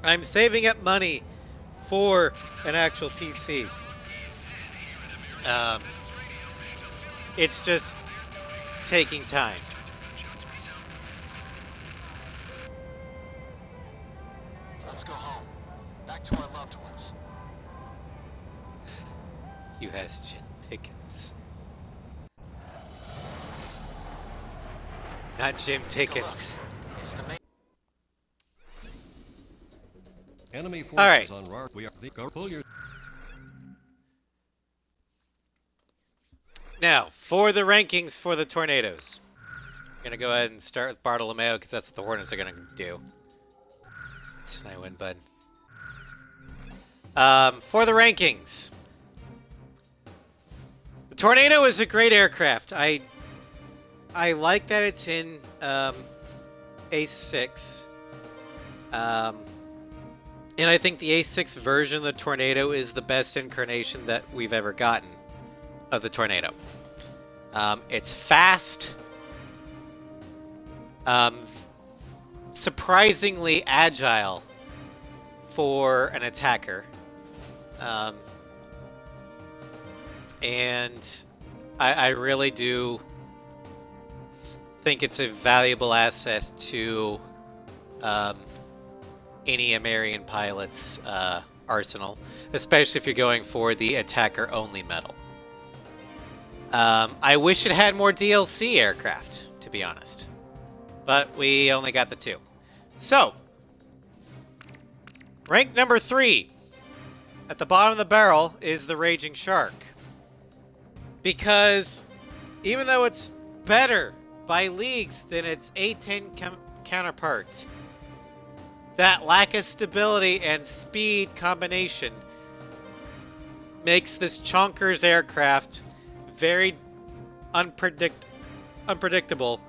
I'm saving up money for an actual PC. It's just taking time. Let's go home. Back to our loved ones. You has Jim Pickens. Not Jim Pickens. It's the main. Enemy forces right. on RAR. We are pull your. Now, for the rankings for the tornadoes. I'm going to go ahead and start with Bartolomeo because that's what the Hornets are going to do. That's an I win, bud. For the rankings. The Tornado is a great aircraft. I like that it's in A6. And I think the A6 version of the Tornado is the best incarnation that we've ever gotten of the Tornado. It's fast. Surprisingly agile for an attacker. And I really do think it's a valuable asset to any American pilot's arsenal, especially if you're going for the attacker-only medal. I wish it had more DLC aircraft, to be honest. But we only got the 2. So, rank number 3 at the bottom of the barrel is the Raging Shark. Because even though it's better by leagues than its A10 counterpart, that lack of stability and speed combination makes this Chonkers aircraft very unpredictable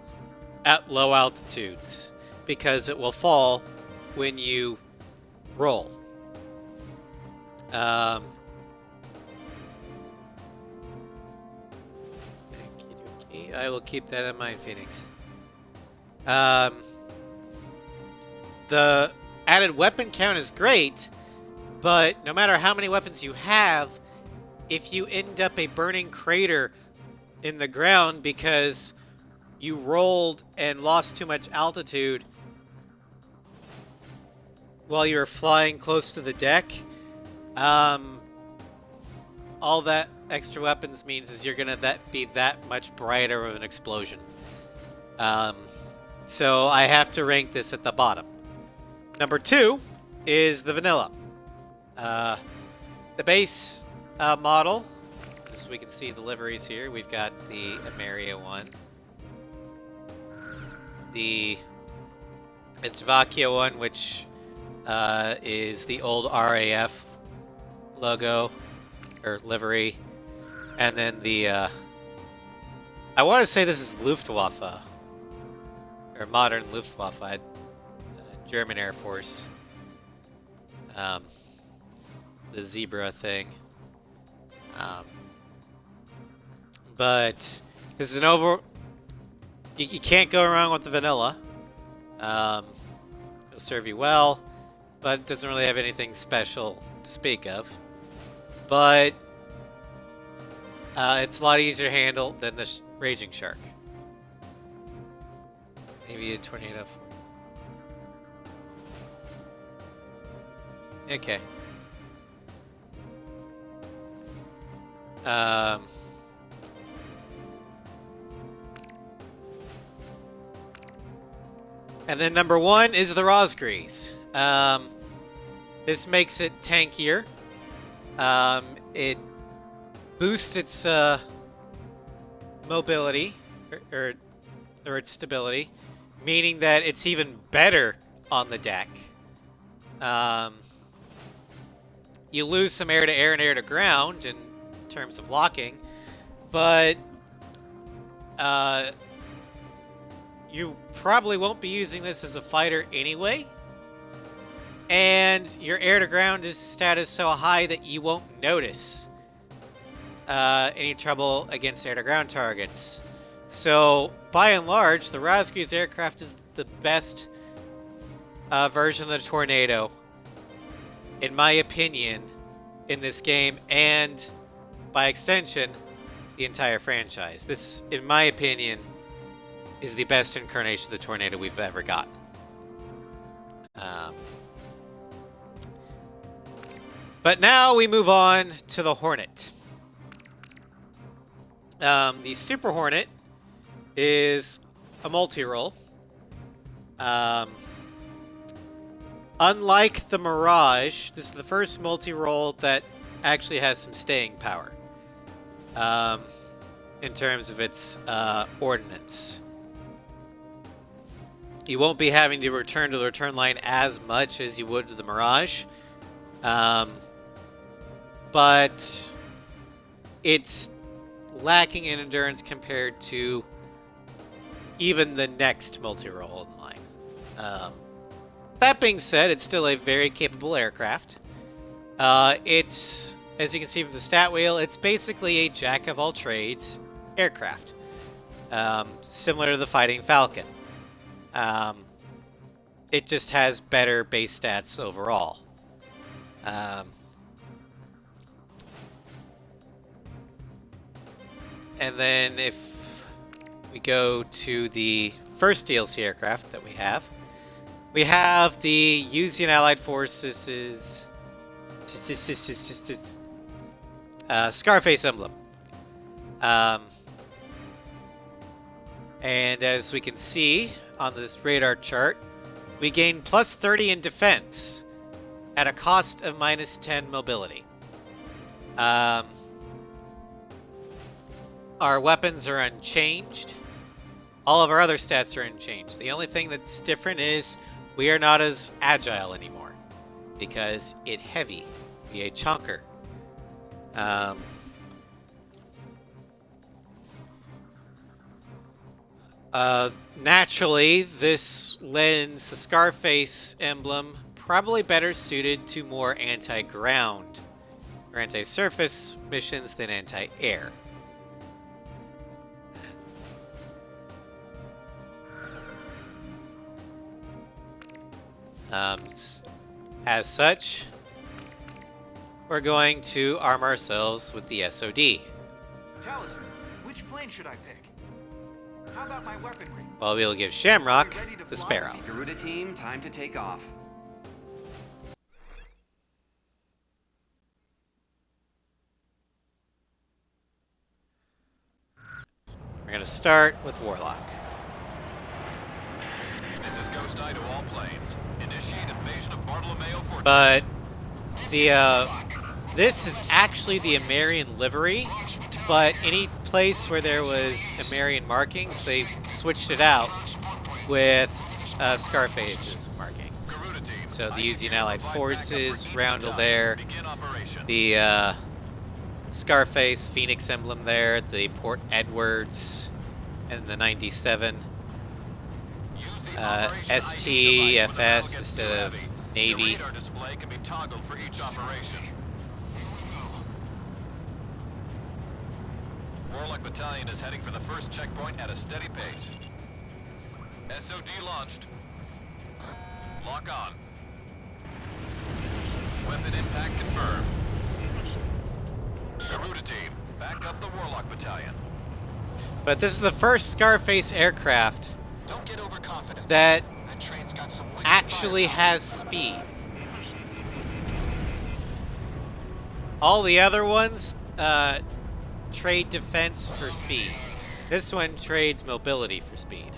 at low altitudes because it will fall when you roll. I will keep that in mind, Phoenix. The added weapon count is great, but no matter how many weapons you have, if you end up a burning crater in the ground because you rolled and lost too much altitude while you were flying close to the deck, all that extra weapons means is you're gonna be that much brighter of an explosion. So I have to rank this at the bottom. Number 2 is the vanilla. The base model, as we can see the liveries here, we've got the Ameria one, the Slovakia one, which is the old RAF logo or livery, and then the I want to say this is Luftwaffe or modern Luftwaffe, German Air Force, the zebra thing. But this is an you can't go wrong with the vanilla. It'll serve you well, but it doesn't really have anything special to speak of. But it's a lot easier to handle than the Raging Shark. Maybe a tornado. Okay. And then number 1 is the Rosgrees. This makes it tankier. It boosts its mobility or its stability, meaning that it's even better on the deck. You lose some air-to-air and air-to-ground in terms of locking, but you probably won't be using this as a fighter anyway, and your air-to-ground stat is so high that you won't notice any trouble against air-to-ground targets. So, by and large, the Rosgrees aircraft is the best version of the Tornado, in my opinion, in this game, and by extension, the entire franchise. This, in my opinion, is the best incarnation of the Tornado we've ever gotten. But now we move on to the Hornet. The Super Hornet is a multi-role. Unlike the Mirage, this is the first multi-role that actually has some staying power in terms of its ordnance. You won't be having to return to the return line as much as you would with the Mirage, but it's lacking in endurance compared to even the next multi-role in line. That being said, it's still a very capable aircraft. It's, as you can see from the stat wheel, it's basically a jack-of-all-trades aircraft, similar to the Fighting Falcon. It just has better base stats overall. And then if we go to the first DLC aircraft that we have the Usean Allied Forces Scarface Emblem. And as we can see on this radar chart, we gain plus 30 in defense at a cost of minus 10 mobility. Our weapons are unchanged. All of our other stats are unchanged. The only thing that's different is we are not as agile anymore because it's heavy, be a chunker. Naturally, this lends the Scarface Emblem probably better suited to more anti-ground or anti-surface missions than anti-air. As such, we're going to arm ourselves with the SOD. Talisman, which plane should I pick? How about my weaponry? Well, we'll give Shamrock Are we ready to the fly? Sparrow. Garuda team, time to take off. We're going to start with Warlock. This is Ghost Eye to all planes. Initiate invasion of Bartolomeo Fortress. But this is actually the Amerian livery, but any place where there was Amerian markings, they switched it out with Scarface's markings. Garuda team, So the I Using begin Allied the flight Forces, backup for each Roundel battalion. there, Begin operation. the Scarface Phoenix emblem there, the Port Edwards, and the 97. Use the Operation ID ST, device when the battle FS gets instead too of heavy. Navy. The radar display can be toggled for each operation. Warlock Battalion is heading for the first checkpoint at a steady pace. SOD launched. Lock on. Weapon impact confirmed. Garuda team, back up the Warlock Battalion. But this is the first Scarface aircraft Don't get overconfident. that That train's got some wicked actually firepower. has speed. All the other ones trade defense for speed. This one trades mobility for speed.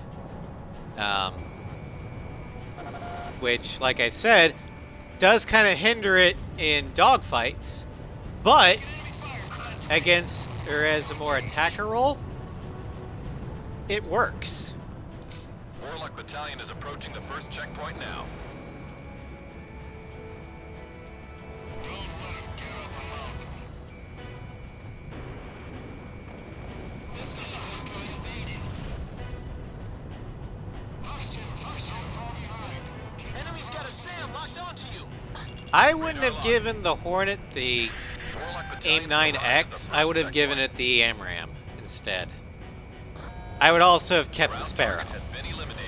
Which, like I said, does kind of hinder it in dogfights, but against or as a more attacker role, it works. Warlock Battalion is approaching the first checkpoint now. Enemy's got a SAM locked onto you. I wouldn't have given the Hornet the Warlock Battalion AIM is arrived at the 9X. first I would have given checkpoint. it the AMRAM instead. I would also have kept the Ground Sparrow, target has been eliminated.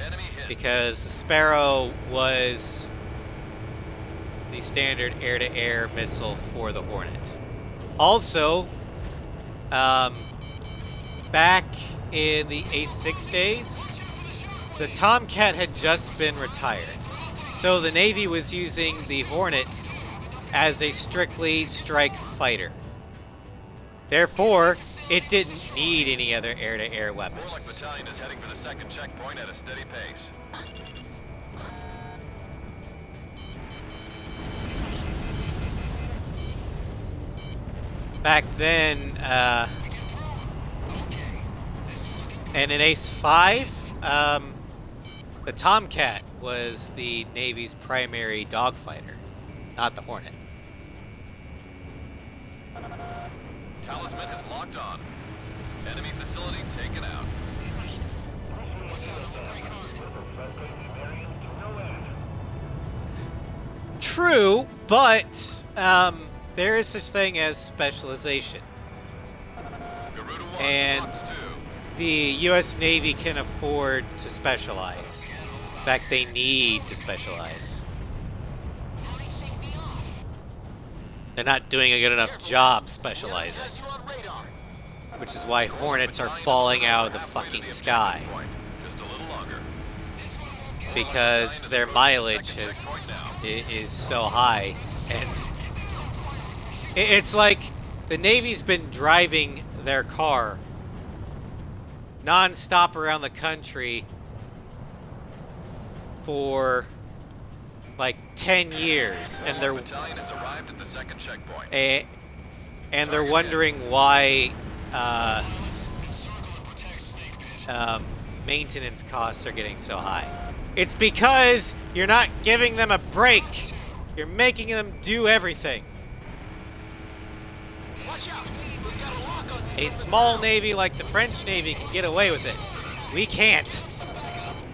Enemy hit. because the Sparrow was the standard air-to-air missile for the Hornet. Also, back in the A6 days, the Tomcat had just been retired. So the Navy was using the Hornet as a strictly strike fighter. Therefore, it didn't need any other air-to-air Warlock weapons. Battalion is heading for the second checkpoint at a steady pace. Back then, and in Ace 5, the Tomcat was the Navy's primary dogfighter, not the Hornet. Talisman is locked on. Enemy facility taken out. True, but there is such thing as specialization. Garuda 1 And locks 2. the U.S. Navy can afford to specialize. In fact, they need to specialize. They're not doing a good enough job specializing, Has you on radar. which is why Hornets are falling out of the fucking sky, Just a little longer. because their mileage is so high, and it's like the Navy's been driving their car non-stop around the country for like 10 years, and they're Battalion has arrived at the second checkpoint. and they're wondering why maintenance costs are getting so high. It's because you're not giving them a break. You're making them do everything. A small navy like the French Navy can get away with it. We can't.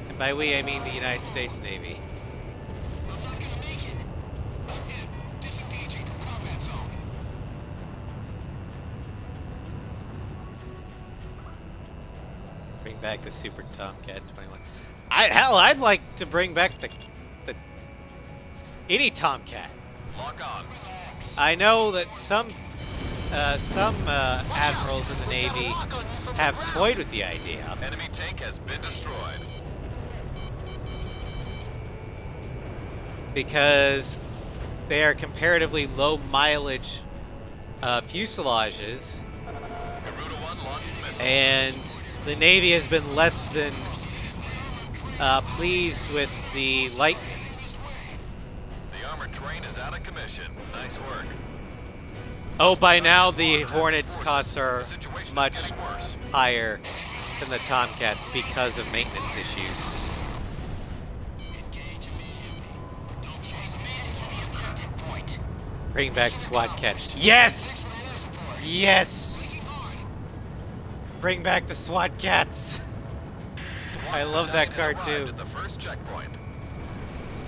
And by we, I mean the United States Navy. Bring back the Super Tomcat 21. I'd like to bring back the any Tomcat. Lock on. I know that some admirals in the Navy have toyed with the idea. Enemy tank has been destroyed. Because they are comparatively low mileage fuselages, Garuda 1 launched missiles. and the Navy has been less than pleased with the Lightning. The armored train is out of commission. Nice work. Oh, by now the Hornets' costs are The situation much is getting worse. higher than the Tomcats because of maintenance issues. Bring back SWAT cats. Yes! Yes! Bring back the SWAT cats. I love that card too. At the first checkpoint.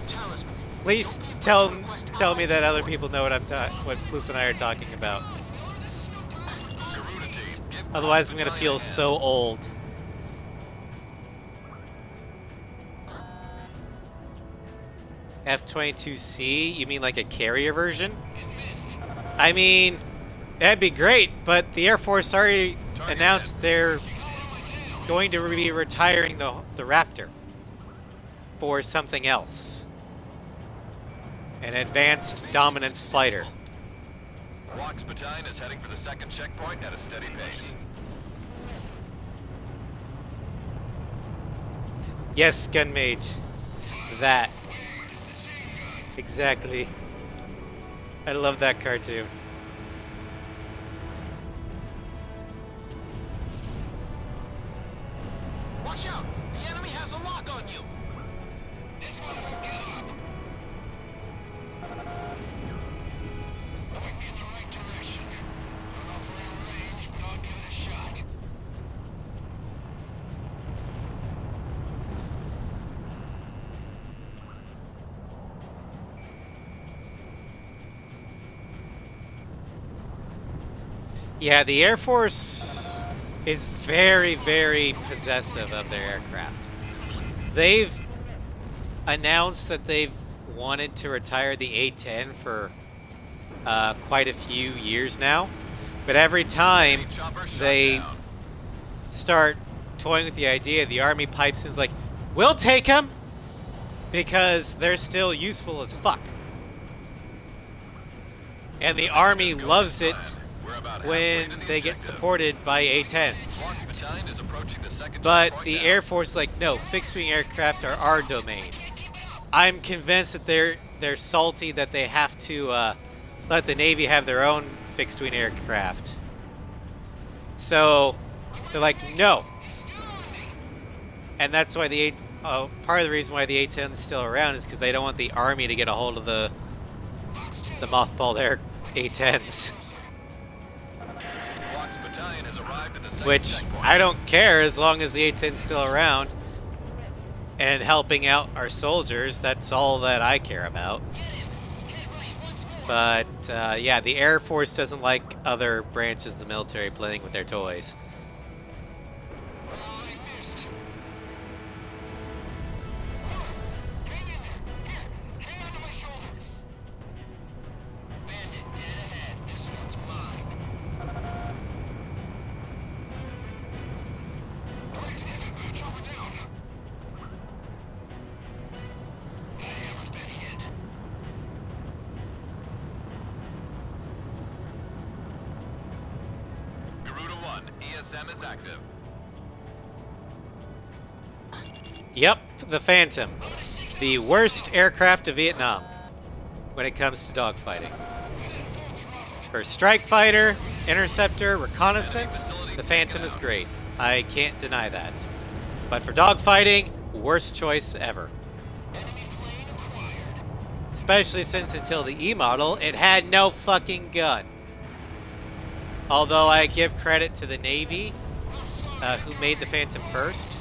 Talisman. Please tell me that other people know what Floof and I are talking about. Garuda team, give Otherwise, I'm gonna battalion feel hand. so old. F-22C? You mean like a carrier version? I mean, that'd be great, but the Air Force already announced they're going to be retiring the Raptor for something else. An advanced dominance fighter. Walks battalion is heading for the second checkpoint at a steady pace. Yes, Gun Mage. That. Exactly. I love that cartoon. Watch out! The enemy has a lock on you! Yeah, the Air Force is very, very possessive of their aircraft. They've announced that they've wanted to retire the A-10 for quite a few years now. But every time Enemy chopper shot they down. start toying with the idea, the Army pipes in is like, we'll take them because they're still useful as fuck. And the Army loves it We're about halfway when to the they get objective. supported by A-10s. Walks battalion is approaching the second But checkpoint the now. Air Force is like, no, fixed-wing aircraft are our domain. I'm convinced that they're salty that they have to let the Navy have their own fixed-wing aircraft. So they're like, no. And that's why part of the reason why the A-10 is still around is because they don't want the Army to get a hold of the mothballed A-10s. Walks battalion has arrived at the second Which checkpoint. I don't care as long as the A-10's still around and helping out our soldiers. That's all that I care about. But yeah, the Air Force doesn't like other branches of the military playing with their toys. Garuda 1, ESM is active. Yep, the Phantom. The worst aircraft of Vietnam when it comes to dogfighting. For strike fighter, interceptor, reconnaissance, the Phantom is great. I can't deny that. But for dogfighting, worst choice ever. Especially since until the E model, it had no fucking gun. Although I give credit to the Navy, who made the Phantom first.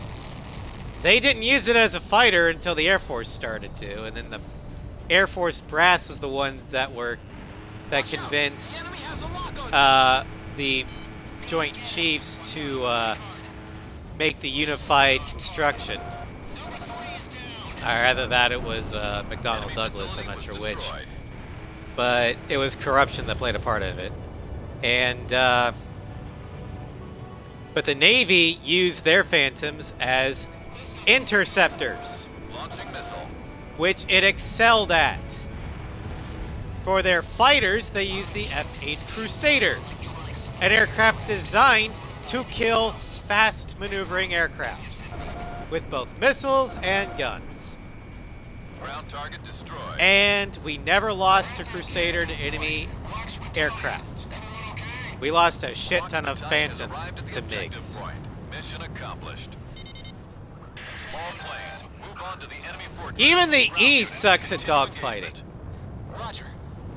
They didn't use it as a fighter until the Air Force started to, and then the Air Force brass was the ones that convinced the Joint Chiefs to make the unified construction. Or either that, it was McDonnell Douglas, I'm not sure which. But it was corruption that played a part in it. And, but the Navy used their Phantoms as interceptors, Launching missile. which it excelled at. For their fighters, they used the F-8 Crusader, an aircraft designed to kill fast maneuvering aircraft, with both missiles and guns. Ground target destroyed. And we never lost a Crusader to enemy aircraft. We lost a shit ton of Battalion has Phantoms arrived at the to objective MiGs. point. Mission accomplished. All planes, move on to the enemy fortress. Even the Ground East unit, sucks at continue dogfighting. engagement. Roger.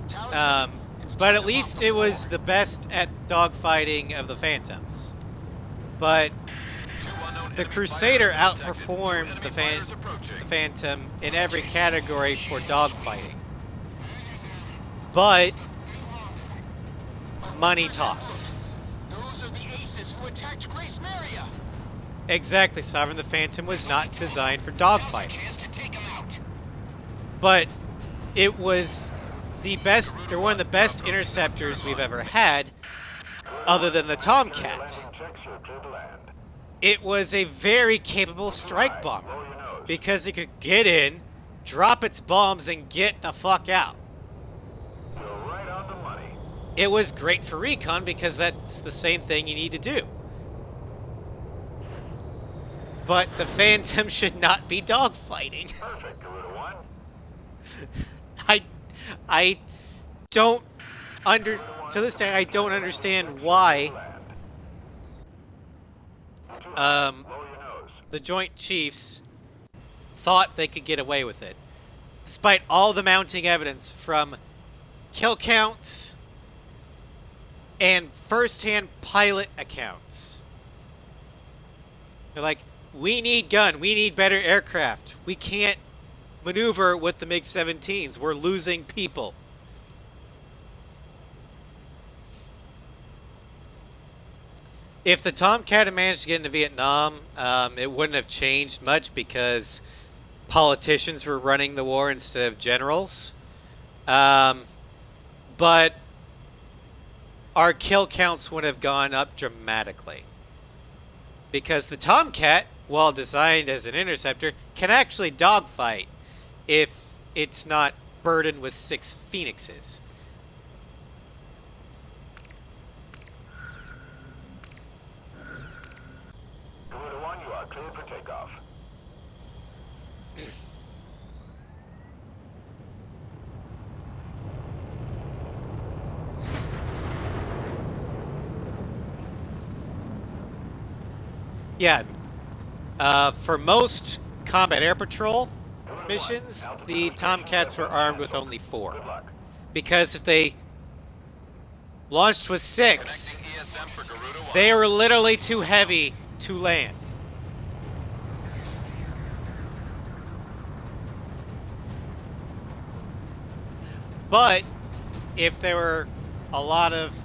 Talisman. But at least it was the best at dogfighting of the Phantoms. But Two unknown the enemy Crusader fighters detected. outperformed Two the enemy fighters approaching. Phantom in every category for dogfighting. But money talks. Those are the aces who attacked Grace Maria. Exactly, Sovereign the Phantom was not designed for dogfighting. Chance to take 'em out. But it was the best, or one of the best interceptors we've ever had, other than the Tomcat. It was a very capable strike bomber because it could get in, drop its bombs, and get the fuck out. It was great for recon because that's the same thing you need to do. But the Phantom should not be dogfighting. I don't to this day I don't understand why the Joint Chiefs thought they could get away with it, despite all the mounting evidence from kill counts and first-hand pilot accounts. They're like, we need we need better aircraft. We can't maneuver with the MiG-17s. We're losing people. If the Tomcat had managed to get into Vietnam, it wouldn't have changed much because politicians were running the war instead of generals. But our kill counts would have gone up dramatically. Because the Tomcat, while designed as an interceptor, can actually dogfight if it's not burdened with 6 Phoenixes. You are cleared for takeoff. Yeah. For most combat air patrol missions, the Tomcats were armed with only 4. Because if they launched with 6, Connecting ESM for Garuda 1. they were literally too heavy to land. But if there were a lot of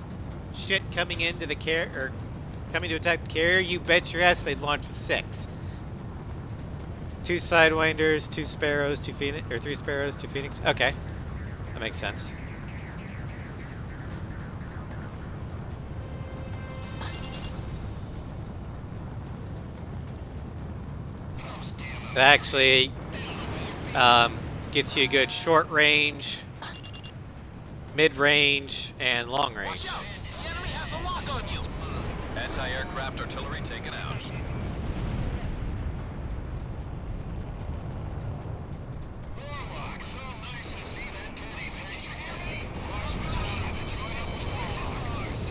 shit coming into the or coming to attack the carrier, you bet your ass they'd launch with 6. 2 Sidewinders, 2 Sparrows, 2 Phoenix, or 3 Sparrows, 2 Phoenix. Okay, that makes sense. That actually gets you a good short range, mid range, and long range. The enemy has a lock on you. Anti-aircraft artillery taken out. Warlock, so nice to see that dirty face again. Watch me join up with Warlocks.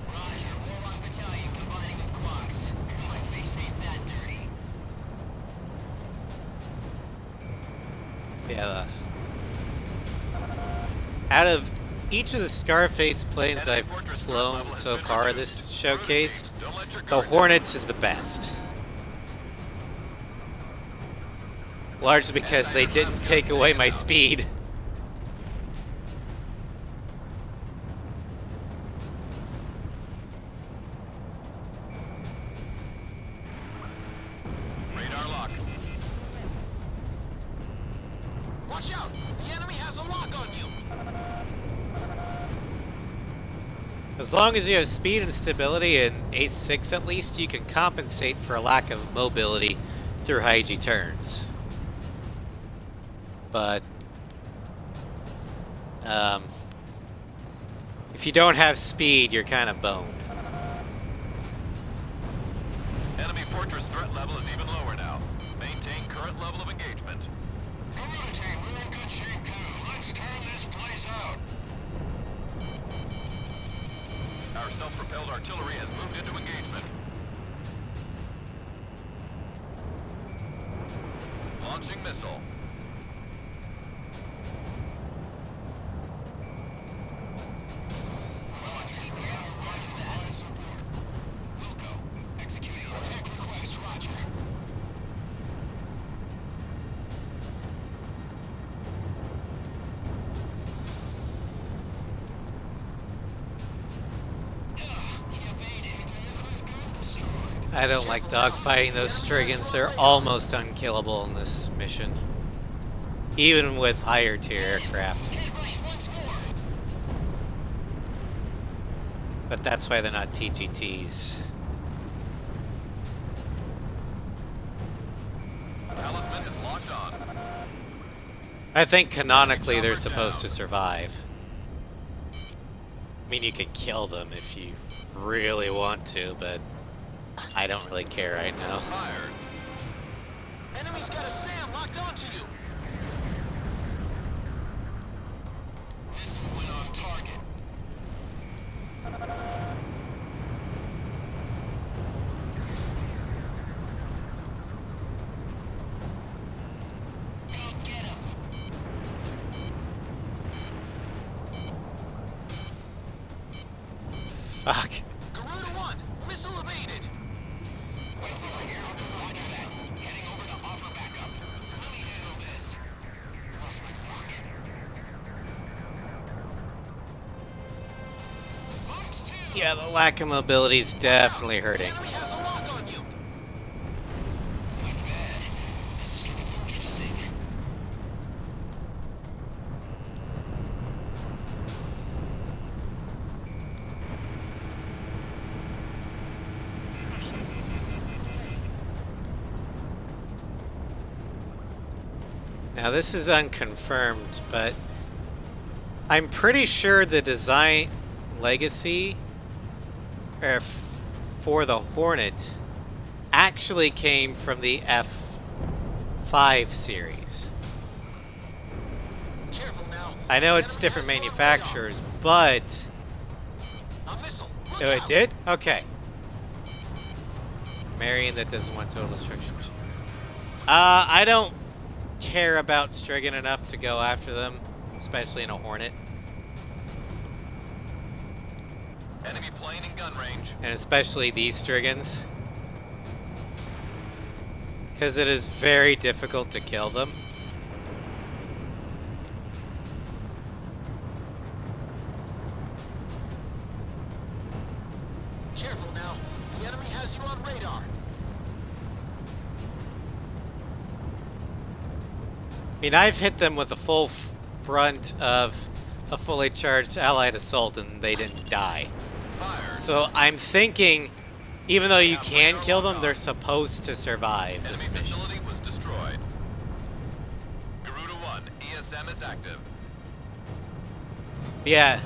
Roger, Warlock Battalion combining with Quox. My face ain't that dirty. Yeah. Out of each of the Scarface planes I've flown so far this showcase, the Hornets is the best. Largely because they didn't take away my speed. Radar lock. Watch out! The enemy has a lock on you! As long as you have speed and stability in Ace 6 at least, you can compensate for a lack of mobility through high G turns. But if you don't have speed, you're kind of boned. Enemy fortress threat level is even lower now. Maintain current level of engagement. Community, we're in good shape too. Let's turn this place out. Our self-propelled artillery has moved into engagement. Launching missile. I don't like dogfighting those Striggans. They're almost unkillable in this mission. Even with higher tier aircraft. But that's why they're not TGTs. Talisman is locked on. I think canonically they're supposed to survive. I mean, you can kill them if you really want to, but I don't really care right now. Fired. Enemy's got a SAM locked onto you. Missile went off target. Go get him. Fuck. Garuda 1, missile evaded. Wait over here. Roger that. Heading over to offer backup. Let me handle this. Lost my rocket. Box 2. Yeah, the lack of mobility is definitely hurting. Enemy has a lock on you. Not bad. This is getting interesting. Now this is unconfirmed, but I'm pretty sure the design legacy for the Hornet actually came from the F5 series. Careful now. I know it's different manufacturers, but... A missile. Look Oh, it out. did? Okay. Marion that doesn't want total destruction. I don't care about Strigan enough to go after them, especially in a Hornet. Enemy plane in gun range. And especially these Strigans. Because it is very difficult to kill them. Careful now. The enemy has you on radar. I mean, I've hit them with the full brunt of a fully charged allied assault and they didn't die. Fire. So I'm thinking, even though you can kill them, they're supposed to survive this Enemy mission. facility was destroyed. Garuda 1, ESM is active. Yeah.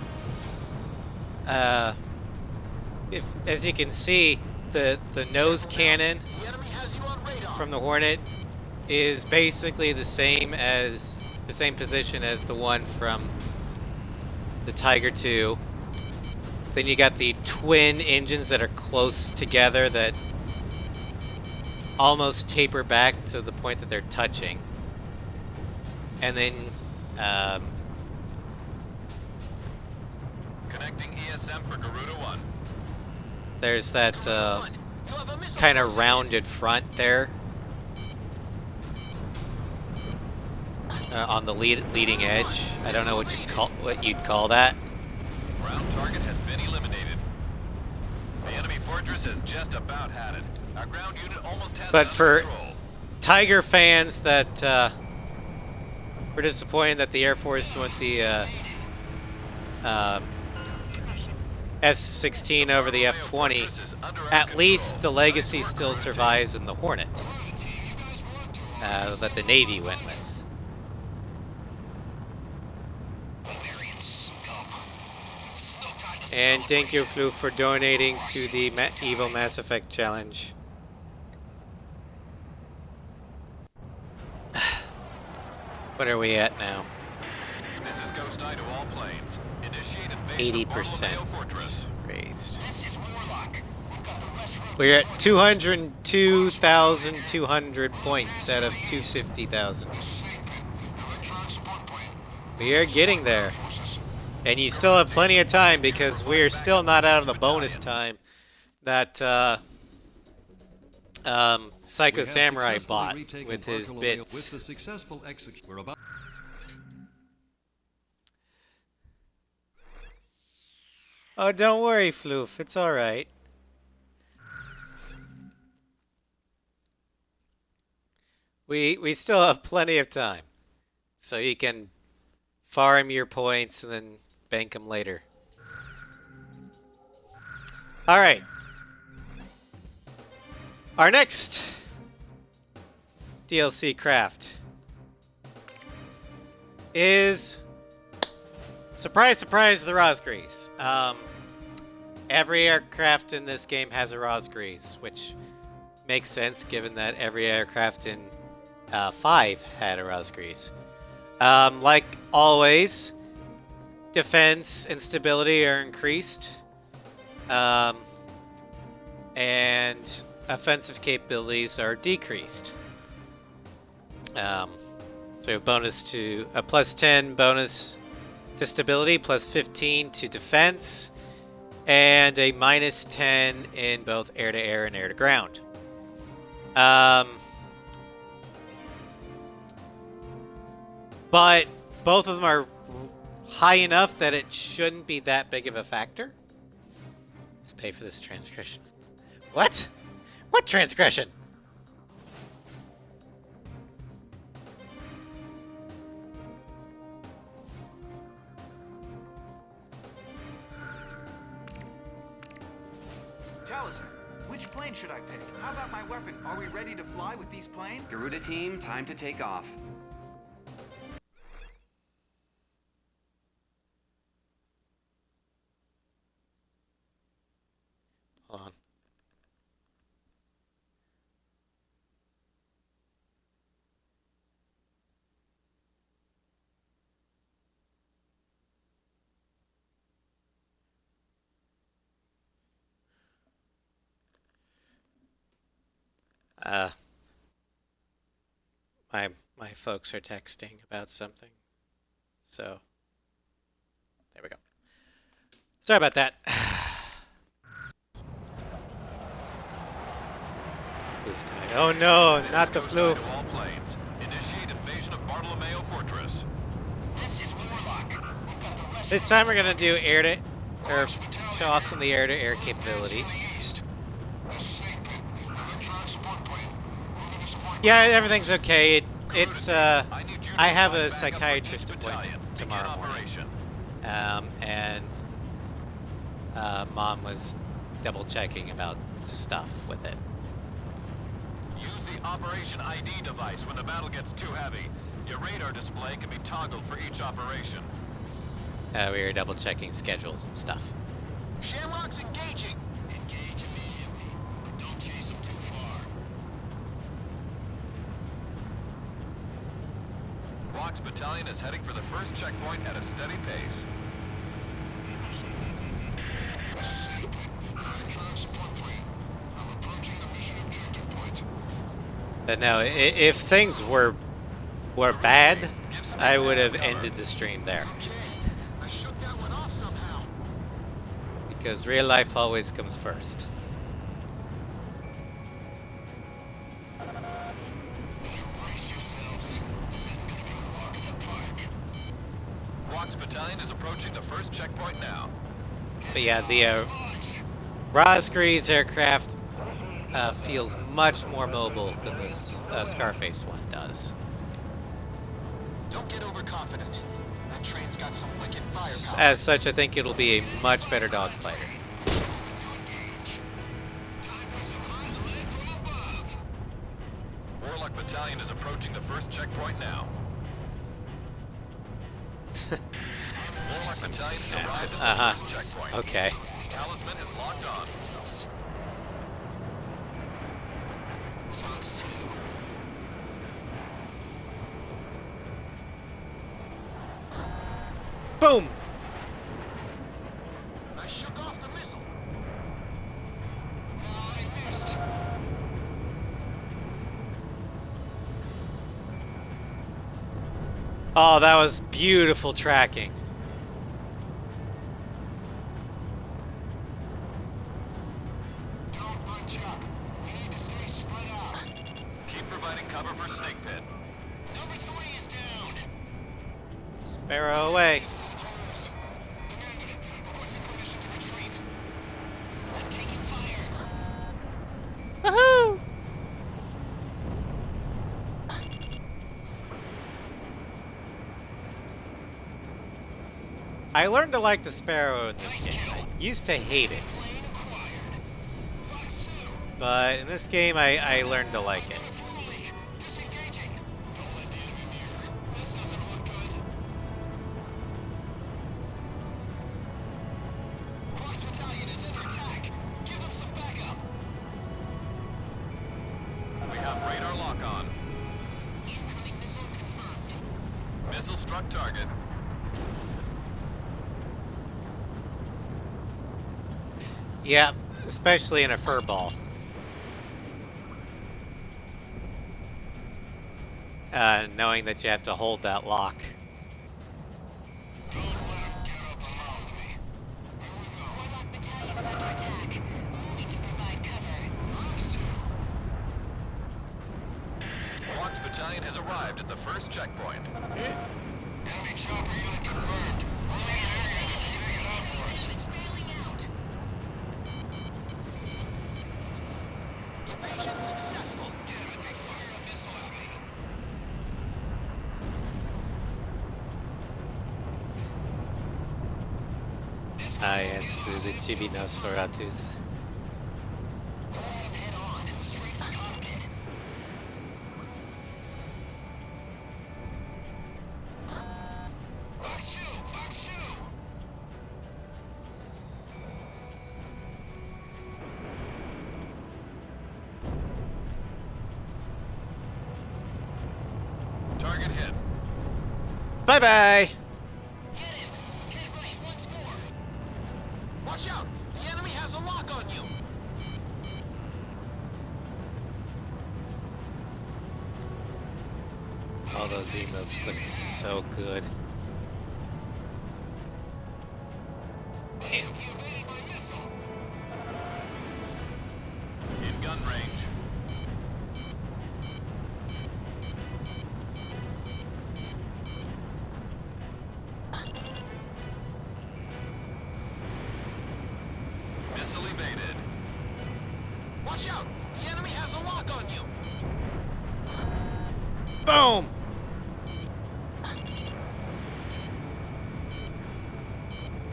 If, as you can see, the nose cannon The enemy has you on radar. from the Hornet is basically the same position as the one from the Tiger 2. Then you got the twin engines that are close together that almost taper back to the point that they're touching. And then Connecting ESM for Garuda 1. There's that kind of rounded front there on the leading edge. I don't know what you'd call that. Ground target has been eliminated. The enemy fortress has just about had it. Our ground unit almost has But it under for control. Tiger fans that were disappointed that the Air Force went the F-16 over the F-20, at least the legacy still survives in the Hornet that the Navy went with. And thank you, Flu, for donating to the Evil Mass Effect Challenge. What are we at now? This is Ghost Eye to all planes. Initiate invasion 80% of Fortress. raised. This is Warlock. We've got the rest room. We're at 202,200 points out of 250,000. Electronic support point. We are getting there. And you still have plenty of time because we are still not out of the bonus time that Psycho Samurai bought with his bits. With the successful we're about Oh, don't worry, Floof. It's all right. We still have plenty of time, so you can farm your points and then bank them later. All right. Our next DLC craft is, surprise, surprise, the Rosgrease. Every aircraft in this game has a Rosgrease, which makes sense given that every aircraft in 5 had a Rosgrease. Like always, defense and stability are increased, and offensive capabilities are decreased. So we have bonus to a plus 10 bonus to stability, plus 15 to defense, and a minus 10 in both air-to-air and air-to-ground. But both of them are high enough that it shouldn't be that big of a factor. Let's pay for this transgression. What? What transgression? Talisman, which plane should I pick? How about my weapon? Are we ready to fly with these planes? Garuda team, time to take off. Hold on. My folks are texting about something. So there we go. Sorry about that. Floof died. Oh no, This not is the Ghost Eye Floof. to all planes. Initiate invasion of Bartolomeo Fortress. This is Warlock. We've got the rest This time we're gonna do air to, or show off some of the air-to-air capabilities. east. This is Snake Pit. Electronic support point. Moving to support. Yeah, everything's okay. It's I need you to I have fly a back up psychiatrist with these appointment battalions. tomorrow Begin morning. operation. And Mom was double checking about stuff with it. Use the Operation ID device when the battle gets too heavy. Your radar display can be toggled for each operation. We were double checking schedules and stuff. Shamrock's engaging. Engage immediately, but don't chase them too far. Rock's battalion is heading for the first checkpoint at a steady pace. Electronic support point. I'm approaching the mission objective point. But no, if things were bad, I would have ended the stream there. I shook that one off somehow. because real life always comes first. Walk's battalion is approaching the first checkpoint now. But yeah, the Rosgree's aircraft feels much more mobile than this Scarface one does. Don't get overconfident. That train's got some wicked As firepower. such, I think it'll be a much better dogfighter. Warlock battalion is approaching the first checkpoint now. Warlock Seems battalion has massive. arrived at the first checkpoint. Okay. Talisman is locked on. Boom! I shook off the missile. Oh, that was beautiful tracking. Don't bunch up. We need to stay spread out. Keep providing cover for Snake Pit. Number 3 is down. Sparrow away. Commander, requesting permission to retreat. I'm taking fire. Woohoo! I learned to like the Sparrow in this game. I used to hate it. Plane acquired. Fox 2. But in this game, I learned to like it. Poorly. Disengaging. Don't let the enemy near. This doesn't look good. Fox Battalion is in attack. Give them some backup. We have radar lock on. Incoming missile confirmed. Missile struck target. Yeah, especially in a furball. Knowing that you have to hold that lock. Don't let them get up around me. Here we go. Warlock Battalion is under attack. Need to provide cover. Fox 2. Walk's battalion has arrived at the first checkpoint. Enemy chopper unit confirmed. We'll need an area to take it out for us. It's bailing out. Evasion successful. Damn it, they fired a missile at me. Ah, yes, the Chibi Nosferatus. Head on. Straight to cockpit. Fox 2! Fox 2! Target hit. Bye-bye! Get him! Get right once more! Watch out! The enemy has a lock on you. All those emotes look so good. He evaded my missile! In gun range. Missile evaded. Watch out! The enemy has a lock on you. Boom!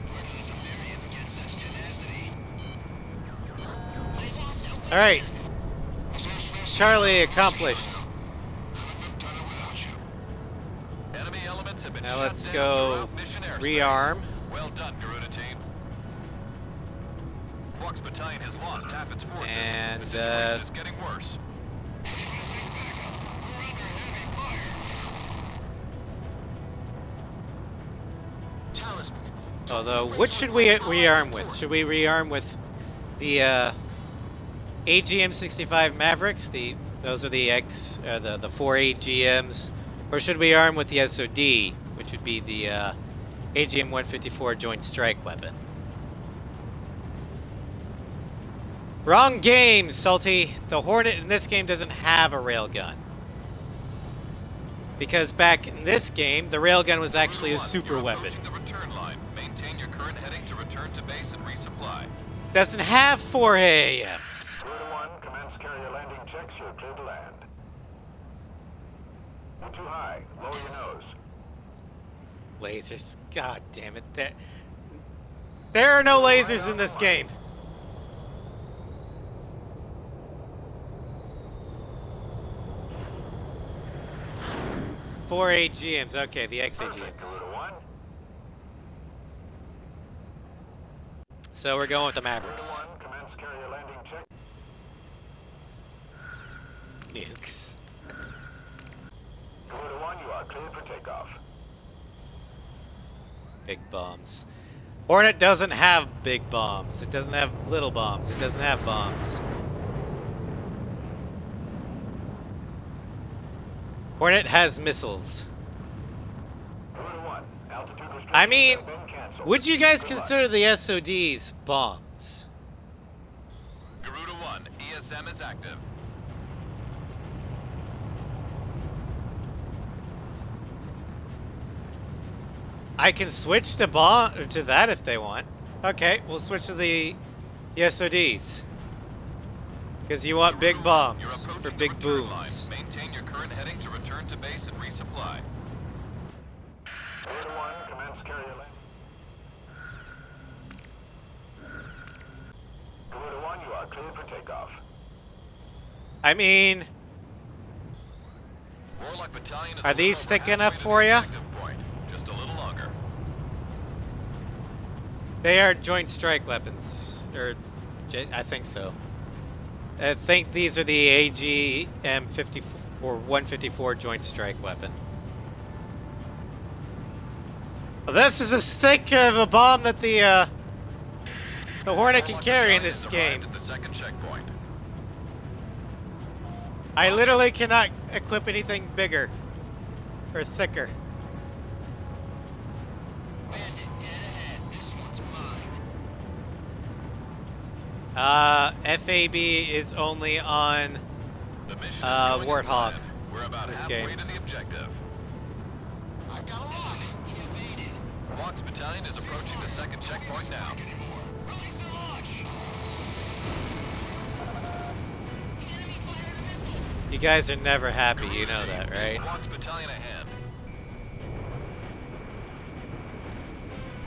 Where do those Americans get such tenacity? I lost a Alright, weapon. Charlie accomplished. Couldn't have done it without you. Enemy elements have been Now shut let's down go throughout mission airspace. rearm. Well done, Garuda team. Walk's battalion has lost half its forces. And, the situation is getting worse. Talisman. Although, what should we rearm with? Should we rearm with the AGM-65 Mavericks? Those are the the 4 AGMs, or should we arm with the SOD, which would be the AGM-154 Joint Strike Weapon? Wrong game, Salty. The Hornet in this game doesn't have a railgun. Because back in this game, the railgun was actually a super weapon. The return line. Maintain your current heading to return to base and resupply. Doesn't have 4 AAMs. Crew to 1, commence carrier landing checks. You're clear to land. You're too high. Lower your nose. Lasers. God damn it. There are no lasers in this game. Four AGMs. Okay, the XAGMs. Crew to 1. So we're going with the Mavericks. 1, commence carrier landing check. Nukes. Crew to 1, you are cleared for takeoff. Big bombs. Hornet doesn't have big bombs. It doesn't have little bombs. It doesn't have bombs. Hornet has missiles. Crew to 1, altitude restrictions I mean, have been canceled. would you guys consider the SODs bombs? Garuda 1, ESM is active. I can switch to that if they want. Okay, we'll switch to the SODs. Because you want big You're bombs approaching for the big return booms. line. Maintain your current heading to return to base and resupply. Crew to 1, commence carrier landing. Crew to 1, you are cleared for takeoff. I mean, Warlock Battalion is Are a these little thick over enough halfway to for the ya? objective point. Just a little longer. they are joint strike weapons. I think so. I think these are the AGM-54 or 154 joint strike weapon. Well, this is as thick of a bomb that the Hornet can Warlock carry in Battalion this has game. arrived at the second checkpoint. I literally cannot equip anything bigger or thicker. Bandit, dead ahead. This one's mine. FAB is only on The mission is going as Warthog. planned. We're about This halfway game. to the objective. I've got a lock. He evaded. Warlock's battalion is approaching the second checkpoint now. Anymore. Release the launch. The enemy fired a missile. You guys are never happy, you know that, right? Warlock's battalion ahead.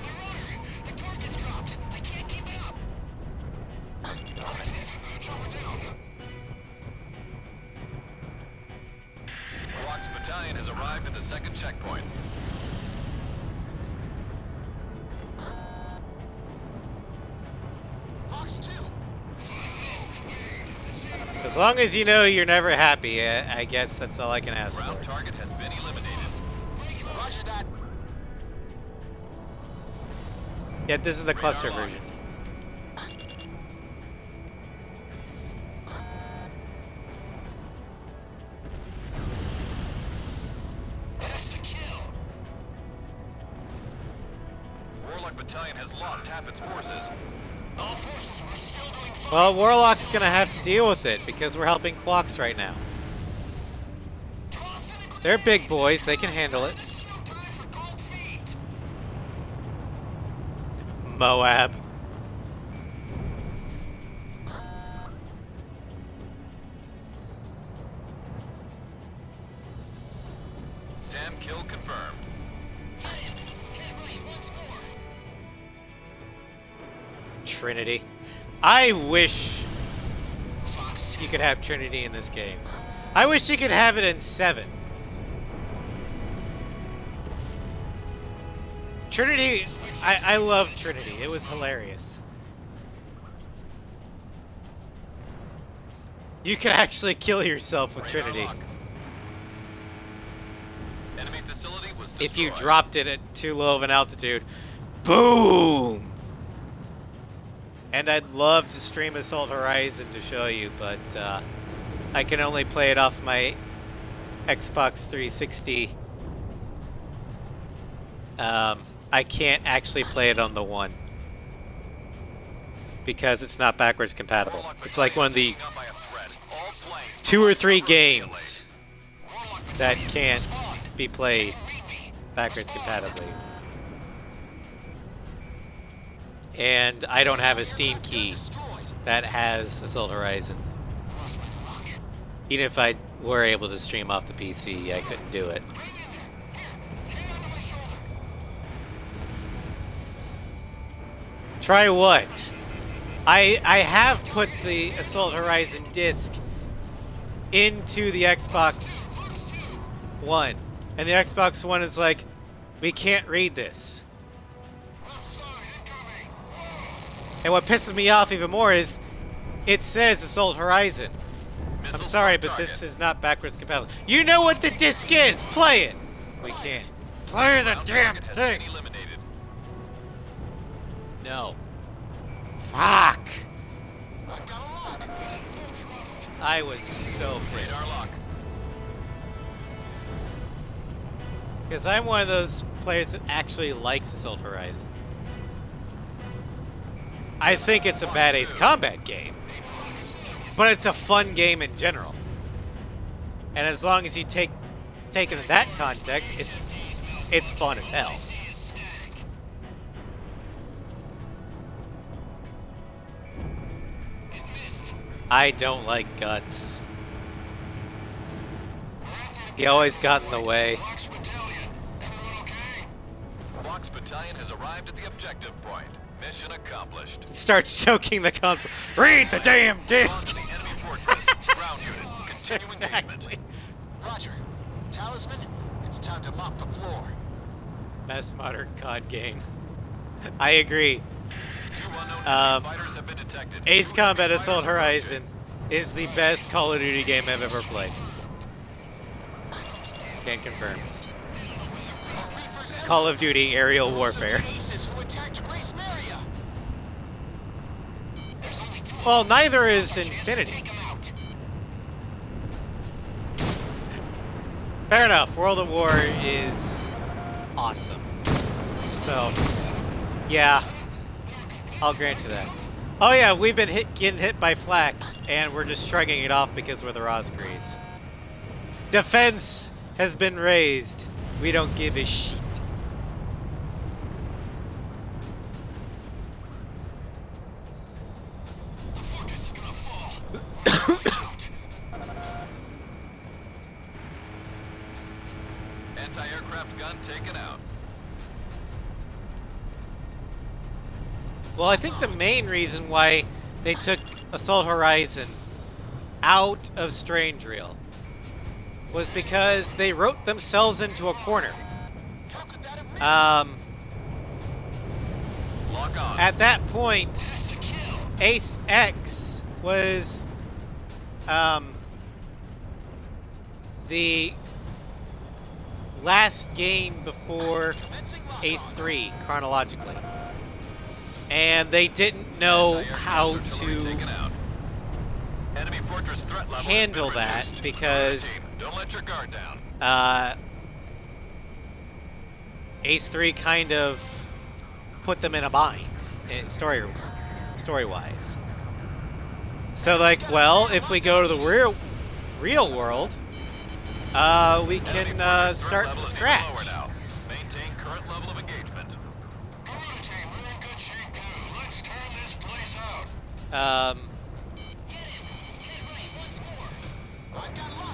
They're ordering. The target's dropped. I can't keep up. Warlock's battalion has arrived at the second checkpoint. Fox 2. As long as you know you're never happy, I guess that's all I can ask Ground for. target has been eliminated. Roger that. Yeah, this is the cluster Radar lock. version. That's the kill. Warlock battalion has lost half its forces. All forces, we're still doing fine. Well, Warlock's gonna have to deal with it because we're helping Quox right now. They're big boys, they can handle it. This is no time for cold feet. Moab. Sam kill confirmed. Trinity. I wish you could have Trinity in this game. I wish you could have it in 7. Trinity, I love Trinity. It was hilarious. You could actually kill yourself with Radar Trinity lock. Enemy facility was destroyed. if you dropped it at too low of an altitude. Boom! And I'd love to stream Assault Horizon to show you, but I can only play it off my Xbox 360. I can't actually play it on the One. because it's not backwards compatible. Warlock It's like one of the battalion is hanging on by a thread. All planes 2 or 3 must immediately. games that can't be played backwards compatibly. And I don't have a Steam key that has Assault Horizon. Even if I were able to stream off the PC, I couldn't do it. Try what? I have put the Assault Horizon disc into the Xbox One. And the Xbox One is like, we can't read this. And what pisses me off even more is it says Assault Horizon. I'm Missiles sorry, on but target. this is not backwards compatible. You know what the disc is! Play it! We can't. Play the Ground damn target has thing! been eliminated. No. Fuck! I've got a lock. I was so Radar pissed. lock. Because I'm one of those players that actually likes Assault Horizon. I think it's a bad Ace Combat game. But it's a fun game in general. And as long as you take it in that context, it's fun as hell. I don't like Guts. He always got in the way. Fox Battalion has arrived at the objective point. Mission accomplished. Starts choking the console. Read the damn disc! On to the enemy fortress. Ground unit. Continue engagement. Exactly. Roger. Talisman, it's time to mop the floor. Best modern COD game. I agree. 2 unknown Um, enemy fighters have been detected. Ace 2 Combat enemy Assault fighters Horizon is the best Call of Duty game I've ever played. Can confirm. Call of Duty Aerial Warfare. Aces who attacked Grace Maria. Well, neither is Infinity. Fair enough. World at War is awesome. So, yeah, I'll grant you that. Oh yeah, we've been getting hit by flak, and we're just shrugging it off because we're the Rosgrees. Defense has been raised. We don't give a shit. Anti-aircraft gun taken out. Well, I think the main reason why they took Assault Horizon out of Strange Reel was because they wrote themselves into a corner. How could that have been? Lock on. At that point, Ace X was the last game before Ace 3 chronologically. And they didn't know how Artillery to taken out. Enemy fortress threat level has handle been that reduced. because Team, don't let your guard down. Ace 3 kind of put them in a bind, story-wise. So, like, well, if we go to the real world, we can Enemy fortress start threat from level is even scratch. lower now. Maintain current level of engagement.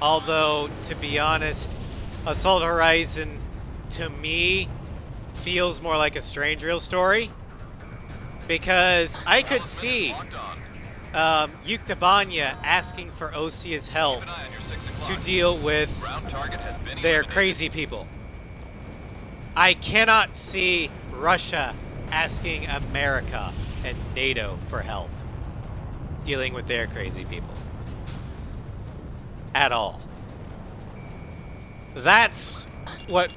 Although, to be honest, Assault Horizon, to me, feels more like a Strange Reel story. Because I could see Locked on. Yuktabanya asking for Osia's help Keep an eye on your 6 o'clock. to deal with Ground target has been their eliminated. crazy people. I cannot see Russia asking America and NATO for help dealing with their crazy people. At all. That's what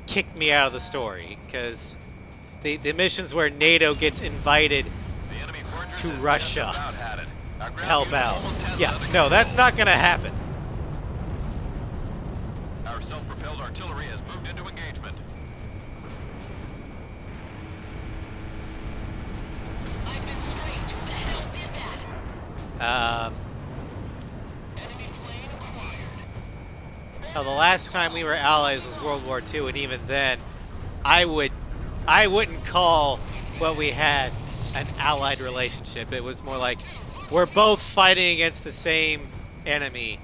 kicked me out of the story, because the missions where NATO gets invited The enemy fortress to has Russia just about had it. Our to ground help unit out. almost has it Yeah, under no, control. that's not going to happen. Our self-propelled artillery has moved into engagement. I've been screened. Hell, the last time we were allies was World War II, and even then, I wouldn't call what we had an allied relationship. It was more like we're both fighting against the same enemy,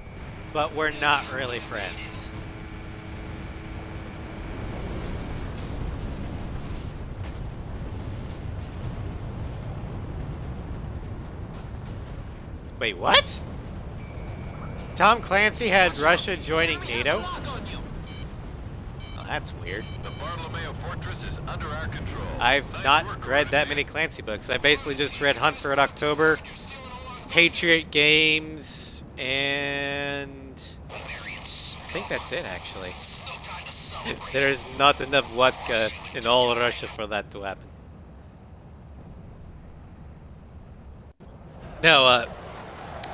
but we're not really friends. Wait, what? Tom Clancy had Russia joining NATO? Oh, that's weird. The Bartolomeo Fortress is under our control. I've Nice not work, read that Hornet many team. Clancy books. I basically just read Hunt for Red October, Patriot Games, and I think that's it, actually. There's not enough vodka in all Russia for that to happen. No,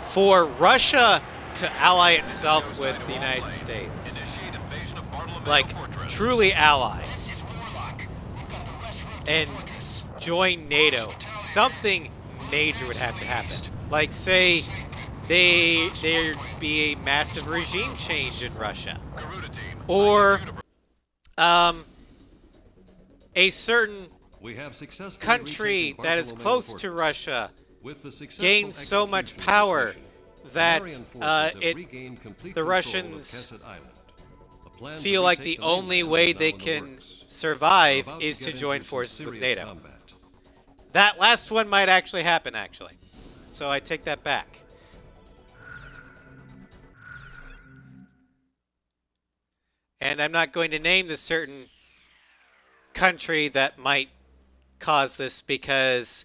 for Russia to ally itself with the United States, Initiate invasion of Bartolomeo like Fortress. truly ally, This is Warlock. We've got the rest route to and the fortress. join NATO, something major would have to happen. Like, say, there'd be a massive regime change in Russia, Garuda team. or a certain We have successfully country retaken that is Bartolomeo close to Fortress. Russia With the successful gains so much execution of this power mission, that Marian forces have it regained complete the control of Russians Kesset Island. The plan to feel like retake the only mainland way is now they in the can works. We're survive about is to get join into some forces with serious NATO. combat. That last one might actually happen, actually. So I take that back. And I'm not going to name the certain country that might cause this because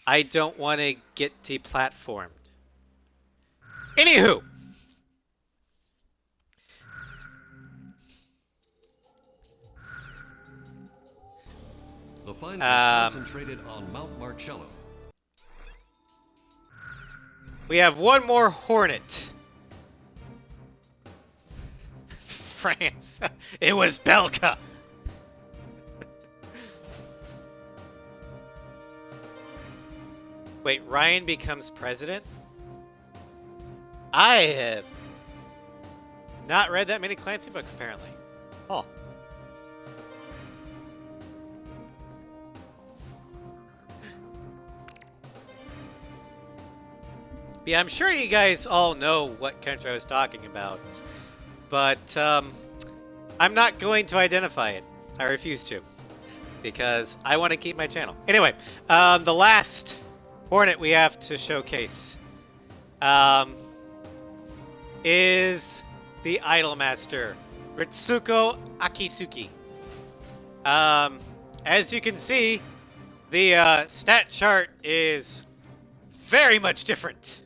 I don't want to get deplatformed. Anywho. The find is concentrated on Mount Marcello. We have one more Hornet. France. It was Belka. Wait, Ryan becomes president? I have not read that many Clancy books, apparently. Oh. Yeah, I'm sure you guys all know what country I was talking about, but I'm not going to identify it. I refuse to, because I want to keep my channel. Anyway, the last Hornet we have to showcase is the Idolmaster, Ritsuko Akisuki. As you can see, the stat chart is very much different.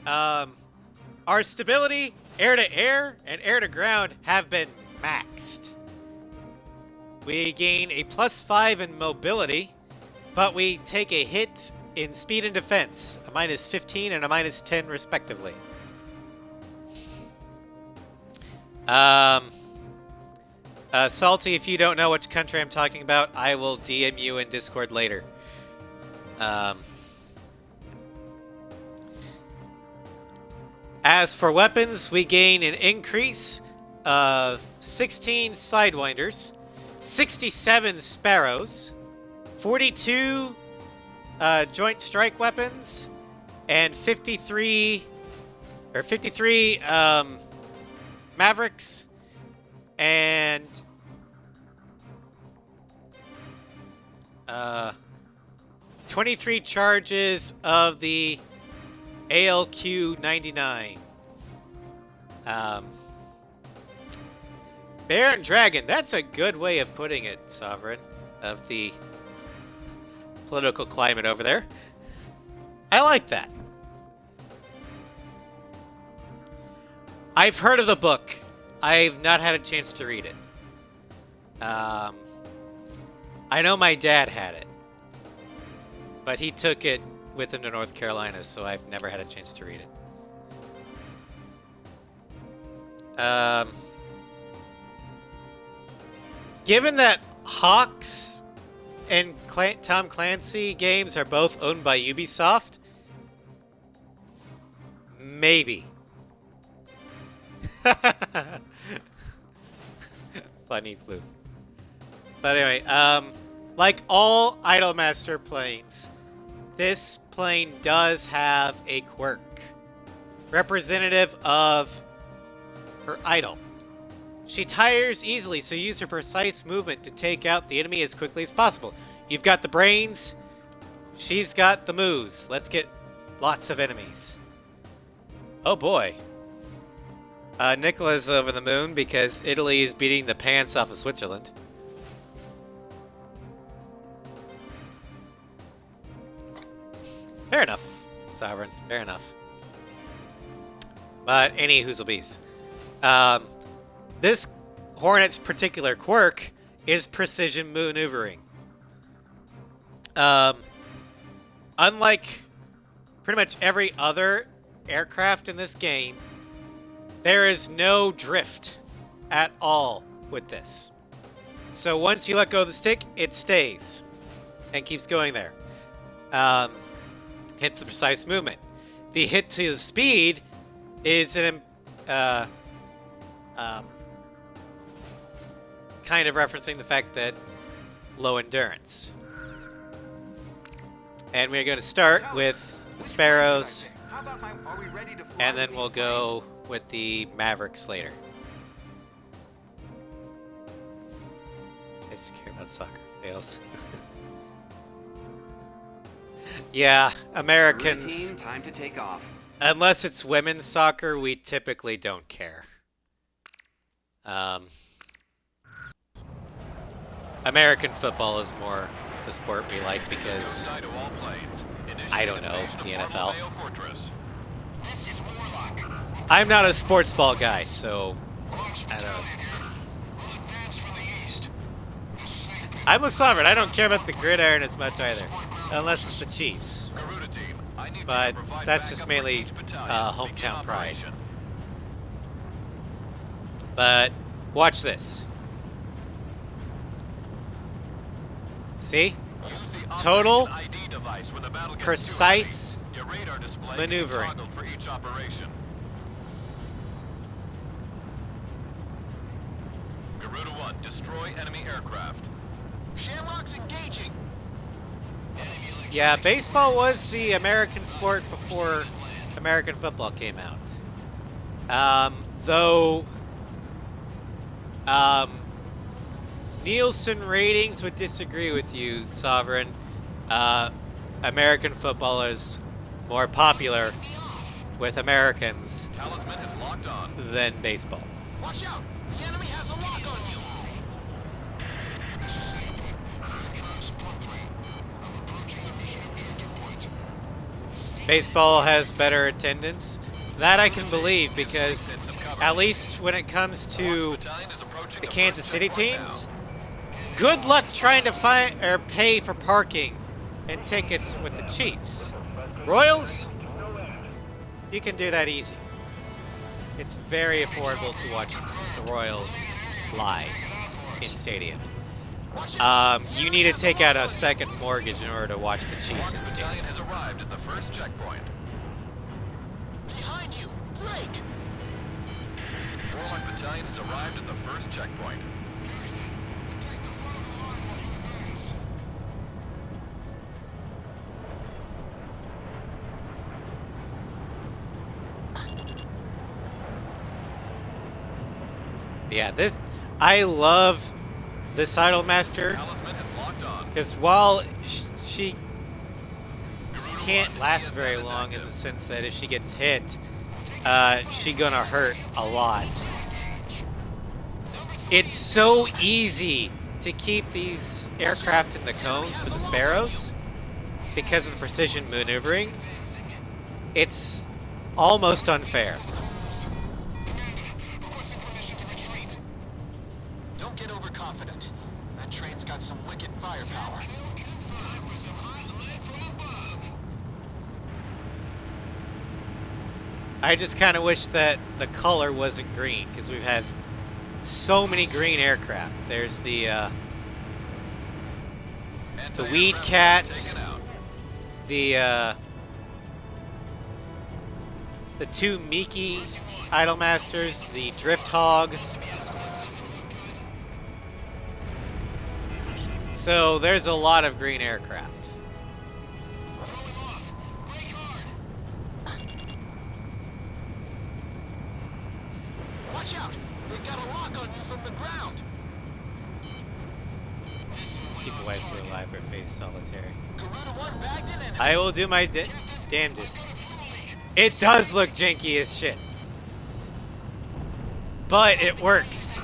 Our stability, air-to-air, and air-to-ground have been maxed. We gain a +5 in mobility, but we take a hit in speed and defense, a -15 and a -10 respectively. Salty, if you don't know which country I'm talking about, I will DM you in Discord later. As for weapons, we gain an increase of 16 Sidewinders, 67 Sparrows, 42 Joint Strike weapons, and 53 Mavericks, and 23 charges of the ALQ-99. Bear and Dragon, that's a good way of putting it, Sovereign, of the political climate over there. I like that. I've heard of the book. I've not had a chance to read it. I know my dad had it, but he took it with him to North Carolina, so I've never had a chance to read it. Given that Hawks and Tom Clancy games are both owned by Ubisoft, maybe. Funny floof. But anyway, like all Idolmaster planes, this plane does have a quirk, representative of her idol. She tires easily, so use her precise movement to take out the enemy as quickly as possible. You've got the brains, she's got the moves. Let's get lots of enemies. Oh boy. Nicola's over the moon because Italy is beating the pants off of Switzerland. Fair enough, Sovereign. Fair enough. But any whoozlebees. This Hornet's particular quirk is precision maneuvering. Unlike pretty much every other aircraft in this game, there is no drift at all with this. So once you let go of the stick, it stays and keeps going there. Hits the precise movement. The hit to the speed is an kind of referencing the fact that low endurance. And we're going to start with the Sparrows, and then we'll go with the Mavericks later. I just care about soccer fails. Yeah, Americans. Routine, time to take off. Unless it's women's soccer, we typically don't care. American football is more the sport we like because I don't know, the NFL. This is Warlock. I'm not a sports ball guy, so I don't. We'll advance from the east. This is Snake Pit. I'm a Sovereign. I don't care about the gridiron as much either, unless it's the Chiefs. But that's just mainly hometown pride. But watch this. See? Total precise maneuvering. Garuda 1, destroy enemy aircraft. Shamrock's engaging. Yeah, baseball was the American sport before American football came out. Though Nielsen ratings would disagree with you, Sovereign. American football is more popular with Americans Talisman is locked on. than baseball. Watch out! The enemy has a lock on you. Baseball has better attendance. That I can believe because at least when it comes to the Kansas City teams, good luck trying to find or pay for parking and tickets with the Chiefs. Royals, you can do that easy. It's very affordable to watch the Royals live in stadium. You need to take out a second mortgage in order to watch the Chiefs in stadium. Battalion has arrived at the first checkpoint. Behind you! Break! Warlock Battalion has arrived at the first checkpoint. Yeah, I love this Idolmaster Talisman is locked on. because while she can't last very long in the sense that if she gets hit, she gonna hurt a lot. It's so easy to keep these aircraft in the cones for the Sparrows because of the precision maneuvering. It's almost unfair. Don't get overconfident. That train's got some wicked firepower. I just kind of wish that the color wasn't green because we've had so many green aircraft. There's the Weed Cat, the the two Miki Idolmasters, the Drift Hog. So there's a lot of green aircraft. Watch out! They got a lock on you from the ground. Let's keep the wife alive or face solitary. Garuda 1 bagged an enemy. I will do my damnedest. It does look janky as shit. But it works.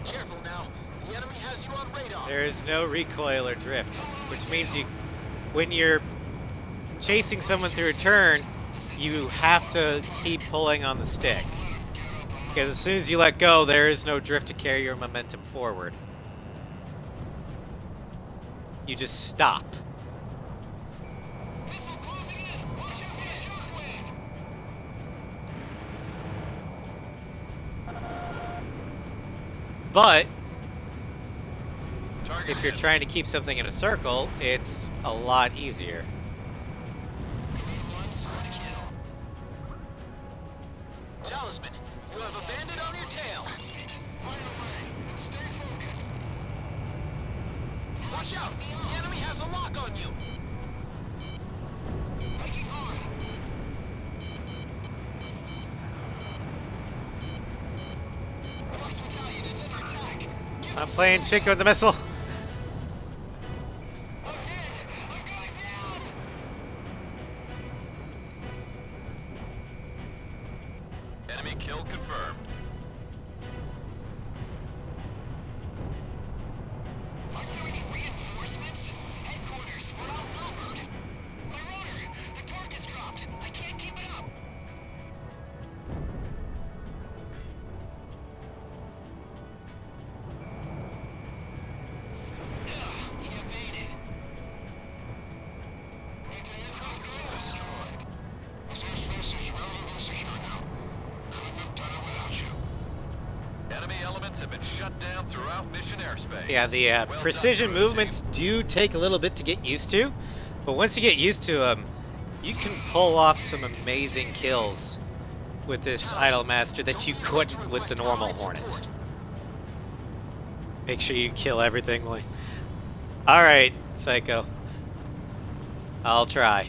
Careful now. The enemy has you on radar. There is no recoil or drift, which means when you're chasing someone through a turn, you have to keep pulling on the stick. Because as soon as you let go, there is no drift to carry your momentum forward. You just stop. But if you're trying to keep something in a circle, it's a lot easier. Talisman, you have a bandit on your tail. Watch out! The enemy has a lock on you. I'm playing Chico with the missile. Enemy kill confirmed. Are there any reinforcements? Headquarters, we're outnumbered. My rotor, the torque has dropped. I can't keep it up. He evaded. Anti-aircraft gun destroyed. This airspace is relatively secure now. Couldn't have done it without you. Enemy elements have been shut down throughout mission airspace. Yeah, the Well done, precision Crew movements do take a little bit to get used to, but once you get used to them, you can pull off some amazing kills with this Idolmaster that you couldn't with the normal Hornet. Make sure you kill everything. Alright, Psycho. I'll try.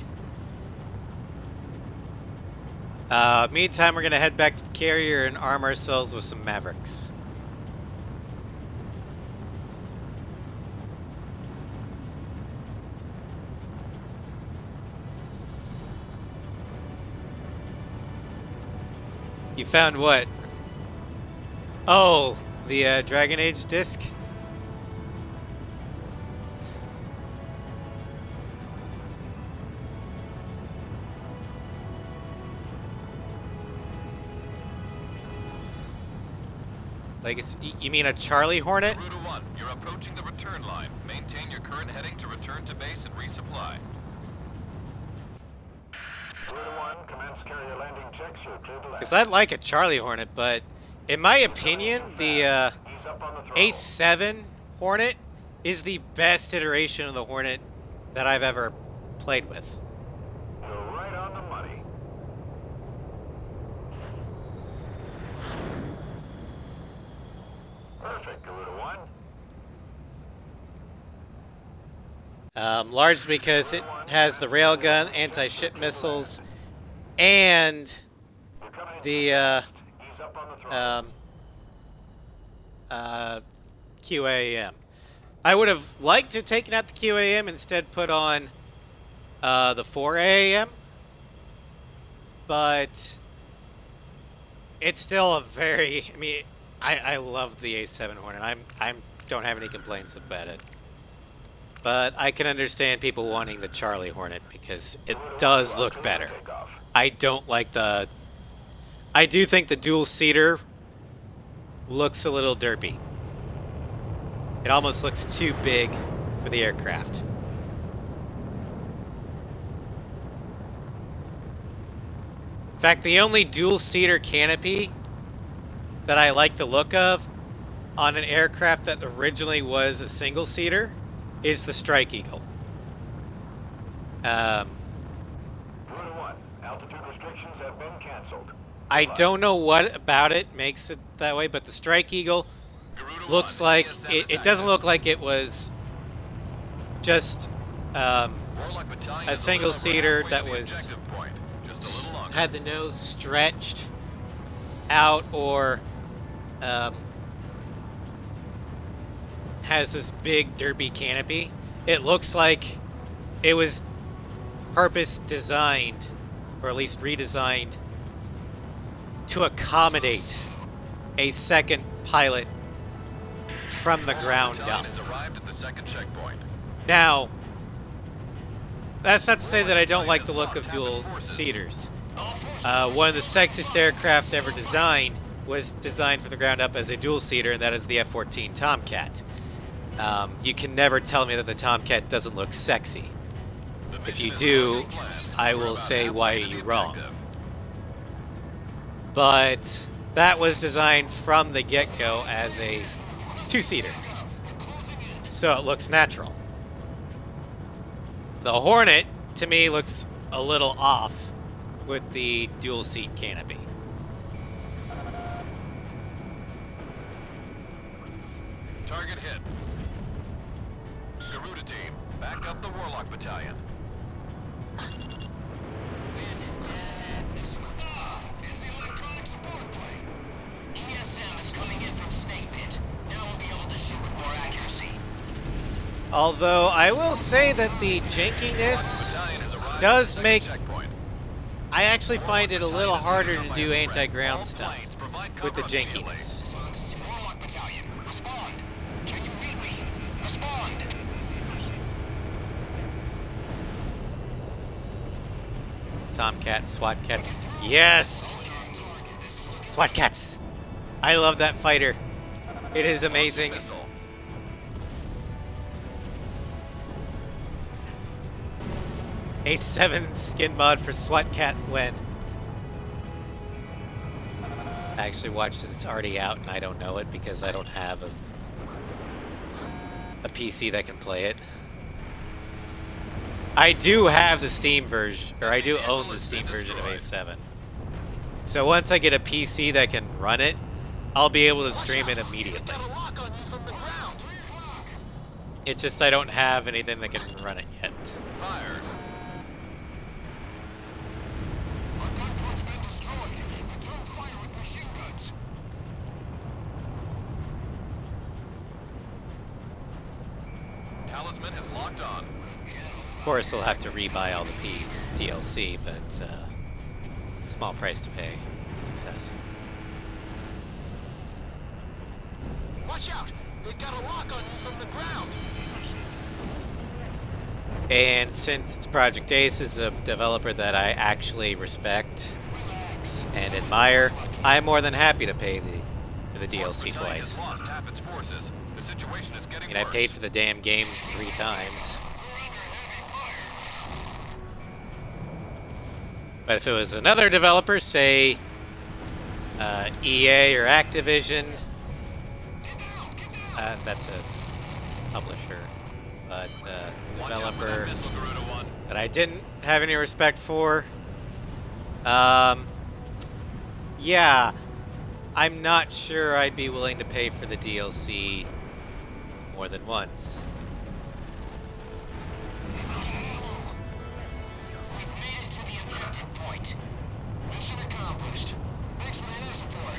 Meantime, we're going to head back to the carrier and arm ourselves with some Mavericks. You found what? Oh, the Dragon Age disc? Legacy? You mean a Charlie Hornet? Garuda 1, you're approaching the return line. Maintain your current heading to return to base and resupply. Garuda 1, commence carrier landing checks. You're clear to land. Because I'd like a Charlie Hornet, but in my opinion, the Ease up on the throttle. A7 Hornet is the best iteration of the Hornet that I've ever played with. You're right on the money. Perfect, Garuda 1. Large because it has the railgun, anti-ship missiles, and You're coming in. the Ease up on the throttle. QAM. I would have liked to have taken out the QAM, instead put on the 4AAM, but it's still a very, I mean, I love the A7 Hornet. I don't have any complaints about it. But I can understand people wanting the Charlie Hornet because it does look better. I don't like the... I do think the dual-seater looks a little derpy. It almost looks too big for the aircraft. fact, the only dual-seater canopy that I like the look of on an aircraft that originally was a single-seater is the Strike Eagle. 2-1. Altitude restrictions have been canceled. I don't know what about it makes it that way, but the Strike Eagle looks like it doesn't look like it was just a single-seater that was had the nose stretched out or has this big derpy canopy. It looks like it was purpose designed, or at least redesigned, to accommodate a second pilot from the ground up. Has arrived at the second checkpoint. Now, that's not to say that I don't like the look of dual-seaters. One of the sexiest aircraft ever designed was designed from the ground up as a dual-seater, and that is the F-14 Tomcat. You can never tell me that the Tomcat doesn't look sexy. If you do, I will say, why are you wrong? But that was designed from the get-go as a two-seater, so it looks natural. The Hornet, to me, looks a little off with the dual-seat canopy. Target hit. Garuda team, back up the Warlock battalion. It's the electronic support plane. ESM is coming in from Snake Pit. Now we'll be able to shoot with more accuracy. Although I will say that the jankiness does make... I actually find it a little harder to do anti-ground stuff with the jankiness. Warlock battalion, respond. Can you read me? Respond. Tomcat, SWAT cats. Yes! SWAT cats! I love that fighter. It is amazing. A7 skin mod for SWAT cat when. I actually watched it, it's already out and I don't know it because I don't have a PC that can play it. I do have the Steam version, or I do own the Steam version of A7. So once I get a PC that can run it, I'll be able to stream it immediately. It's just I don't have anything that can run it yet. Fired. Our gunport's been destroyed. Return fire with machine guns. Talisman is locked on. Of course, we'll have to rebuy all the DLC, but small price to pay for success. Watch out! They've got a lock on you from the ground. And since it's Project Ace is a developer that I actually respect and admire, I'm more than happy to pay for the DLC twice. Lost half its forces. The situation is getting And I paid for the damn game 3 times. But if it was another developer, say EA or Activision, that's a publisher, but developer that I didn't have any respect for, yeah, I'm not sure I'd be willing to pay for the DLC more than once. We've made it to the objective point. Mission accomplished. Thanks for the air support.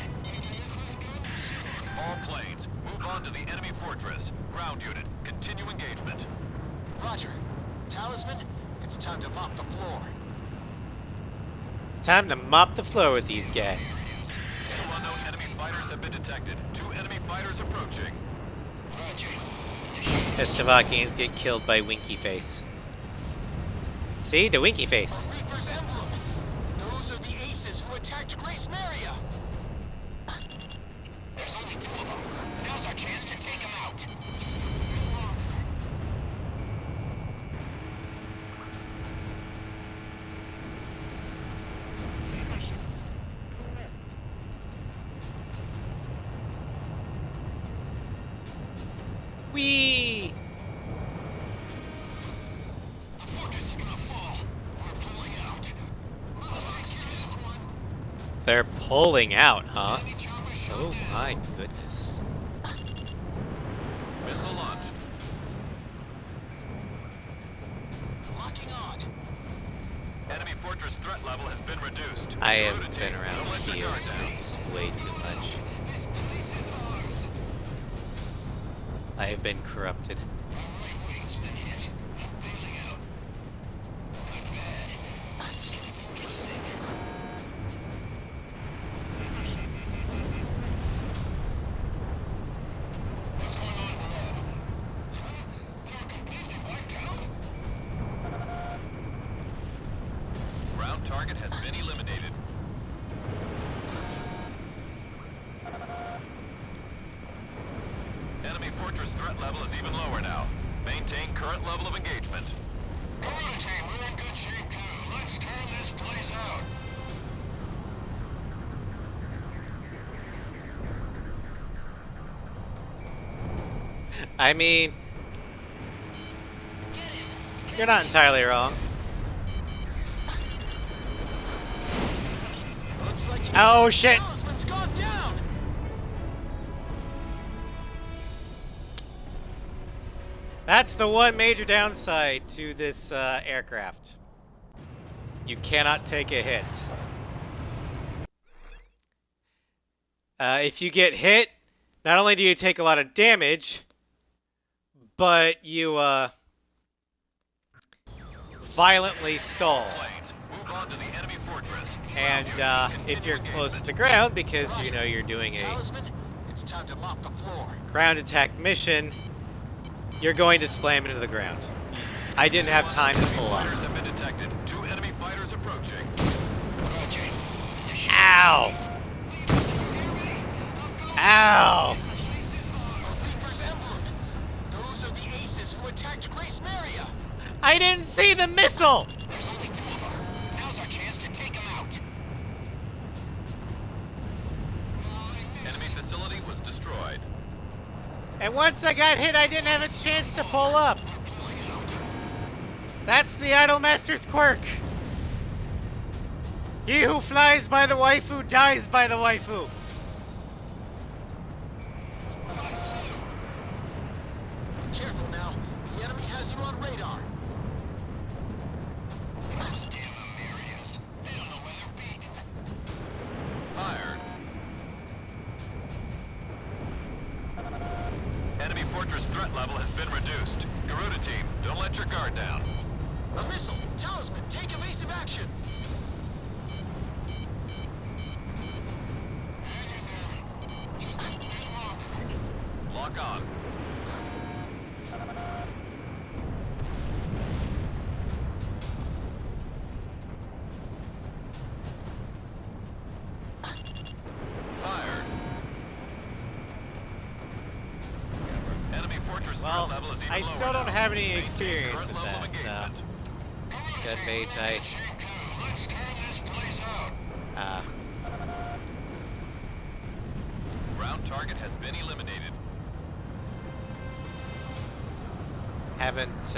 All planes, move on to the enemy fortress. Ground unit, continue engagement. Roger. Talisman, it's time to mop the floor. It's time to mop the floor with these guys. 2 unknown enemy fighters have been detected. 2 enemy fighters approaching. Estavakians get killed by Winky Face. See? The Winky Face. Reaper's Emblem. Those are the aces who attacked Grace Maria. There's only 2 of them. Now's our chance to take them out. Whee! The fortress is gonna fall. We're pulling out. Thanks for this one. They're pulling out, huh? Enemy chopper shot Oh down. my goodness. Missile launched. Locking on. Enemy fortress threat level has been reduced. I have Rotate. been around Don't let your video guard down. streams way too much. This place is ours. I have been corrupted. Our right wing's been hit. I'm bailing out. Not bad. Interesting. What's going on below? They're completely wiped out? Ground target has been eliminated. Enemy fortress threat level is even lower now. Maintain current level of engagement. Come on, team. We're in good shape, too. Let's turn this place out. I mean, you're not entirely wrong. Looks like Oh shit! Talisman's gone down. That's the one major downside to this aircraft. You cannot take a hit. If you get hit, not only do you take a lot of damage, but you violently stall. Planes, move on to the enemy fortress. And if you're close to the ground, because you know you're doing a Talisman, it's time to mop the floor. ground attack mission, you're going to slam into the ground. I didn't have time to pull up. Fighters have been detected. 2 enemy fighters approaching. Ow! Ow! Reaper's Emblem. Those are the aces who attacked Grace Maria. I didn't see the missile! There's only 2 of them. Now's our chance to take them out. Enemy facility was destroyed. And once I got hit, I didn't have a chance to pull up. That's the Idolmaster's quirk. He who flies by the waifu dies by the waifu. Careful now. The enemy has you on radar. Fired. Enemy fortress threat level has been reduced. Garuda team, don't let your guard down. A missile. Talisman, take evasive action. Lock on. Fired. Enemy fortress Well, threat level is even I lower still don't now. have any Maintain experience current with level of that. engagement. Gun mage, Let's turn this place out. Ground target has been eliminated. Haven't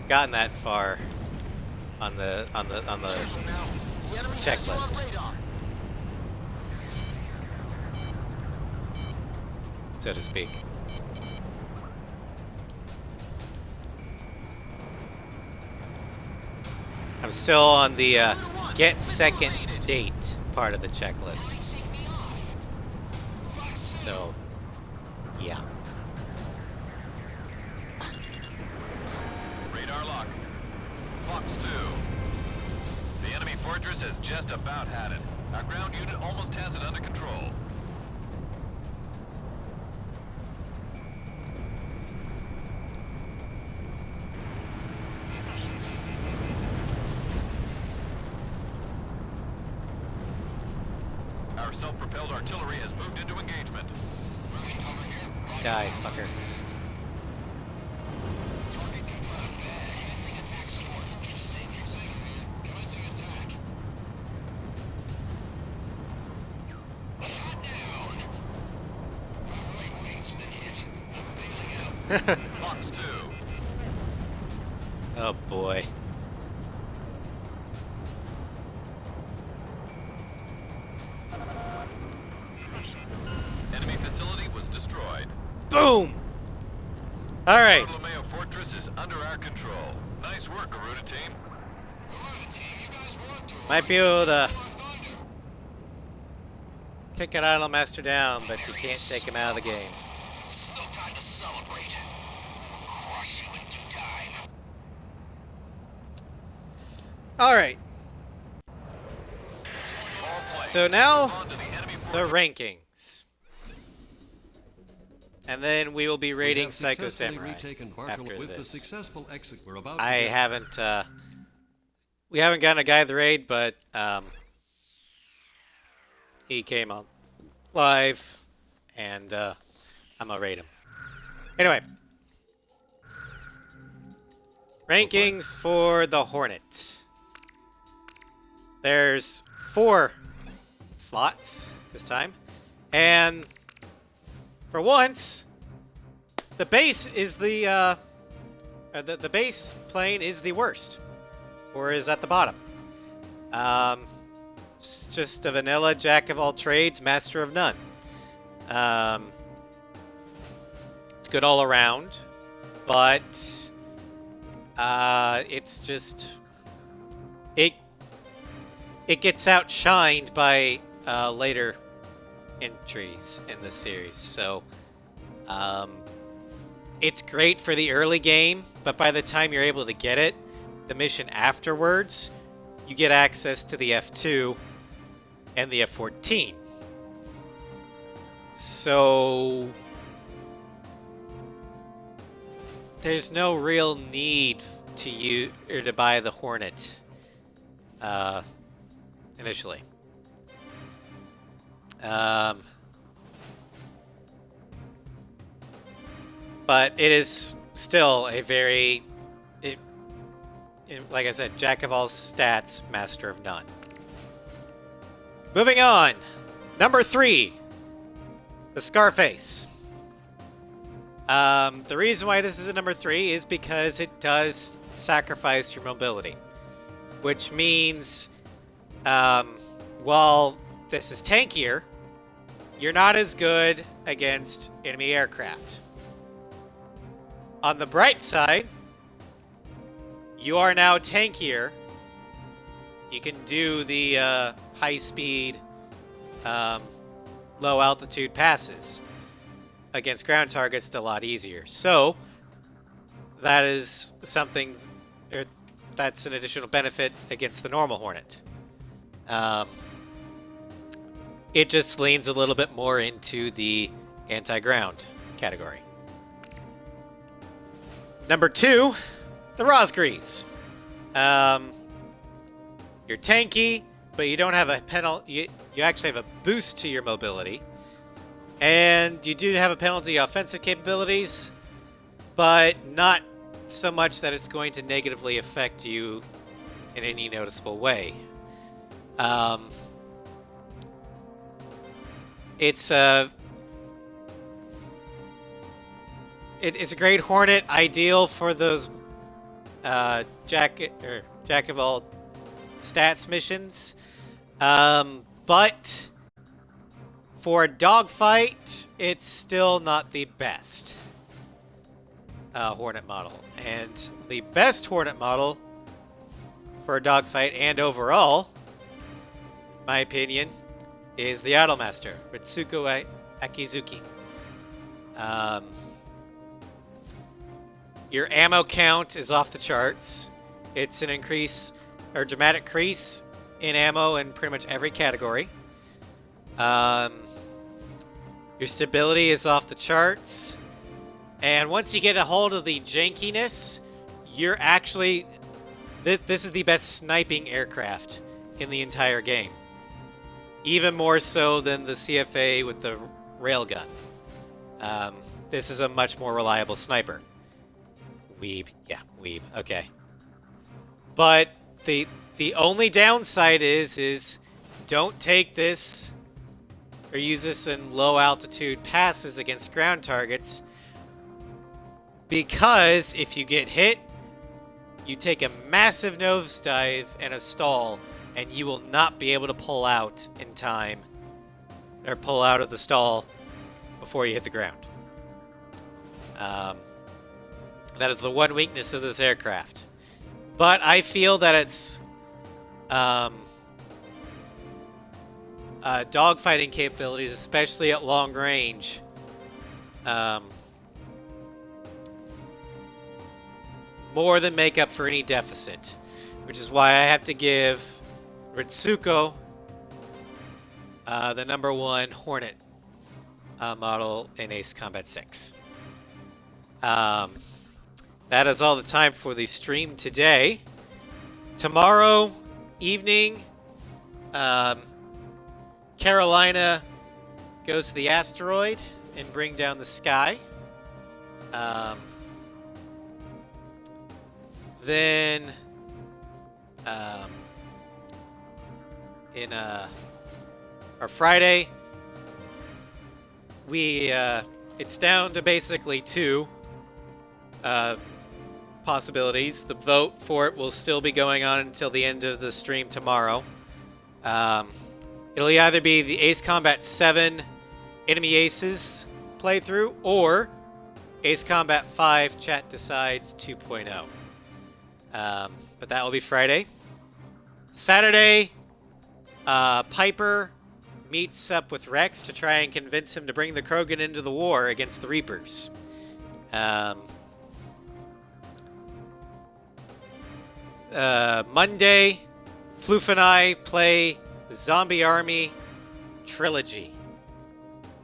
gotten that far on the Careful now. The enemy has you checklist. on radar. so to speak. I'm still on the get second date part of the checklist. So, yeah. Radar lock. Fox 2. The enemy fortress has just about had it. Our ground unit almost has it under control. Our self-propelled artillery has moved into engagement. Die, fucker. Fox 2. Oh boy. Enemy facility was destroyed. Boom! Alright. Bartolomeo Fortress is under our control. Nice work, Garuda team. Might be able to kick an Idol Master down, but you can't take him out of the game. Still time to celebrate. We'll crush you in due time. Alright. All planes, So now, move on to the enemy the fortress. rankings. And then we will be We rating have Psycho successfully Samurai retaken after Bartolo with the this. successful exit we're about to I get. haven't, we haven't gotten a guide the raid, but, he came on live, and, I'm gonna rate him. Anyway. Rankings for the Hornet. There's 4 slots this time, and for once, the base is the base plane is the worst, or is at the bottom. It's just a vanilla jack of all trades, master of none. It's good all around, but it's just it gets outshined by later entries in the series. So it's great for the early game, but by the time you're able to get it, the mission afterwards, you get access to the F2 and the F14. So there's no real need to use or to buy the Hornet initially. But it is still a very, like I said, jack of all stats, master of none. Moving on. Number 3, the Scarface. The reason why this is a number 3 is because it does sacrifice your mobility, which means while this is tankier, you're not as good against enemy aircraft. On the bright side, you are now tankier. You can do the high-speed, low-altitude passes against ground targets a lot easier. So that is something, that's an additional benefit against the normal Hornet. It just leans a little bit more into the anti-ground category. Number 2, the Rosgrees. You're tanky, but you don't have a penalty. You actually have a boost to your mobility. And you do have a penalty offensive capabilities, but not so much that it's going to negatively affect you in any noticeable way. It's a great Hornet, ideal for those jack of all stats missions, but for a dogfight, it's still not the best Hornet model. And the best Hornet model for a dogfight and overall, in my opinion, is the Idolmaster, Ritsuko Akisuki. Your ammo count is off the charts. It's an increase, or dramatic increase in ammo in pretty much every category. Your stability is off the charts. And once you get a hold of the jankiness, you're actually... This is the best sniping aircraft in the entire game. Even more so than the CFA with the railgun. This is a much more reliable sniper. Weeb. Yeah, weeb. Okay. But the only downside is don't take this or use this in low altitude passes against ground targets, Because if you get hit, you take a massive nosedive and a stall, and you will not be able to pull out in time, or pull out of the stall before you hit the ground. That is the one weakness of this aircraft. But I feel that its dogfighting capabilities, especially at long range, more than make up for any deficit, which is why I have to give Ritsuko the #1 Hornet model in Ace Combat 6. That is all the time for the stream today. Tomorrow evening, Carolina goes to the asteroid and bring down the sky. Then, our Friday, it's down to basically 2 possibilities. The vote for it will still be going on until the end of the stream tomorrow. It'll either be the Ace Combat 7 Enemy Aces playthrough or Ace Combat 5 Chat Decides 2.0. But that will be Friday. Saturday, Piper meets up with Rex to try and convince him to bring the Krogan into the war against the Reapers. Monday, Floof and I play the Zombie Army Trilogy.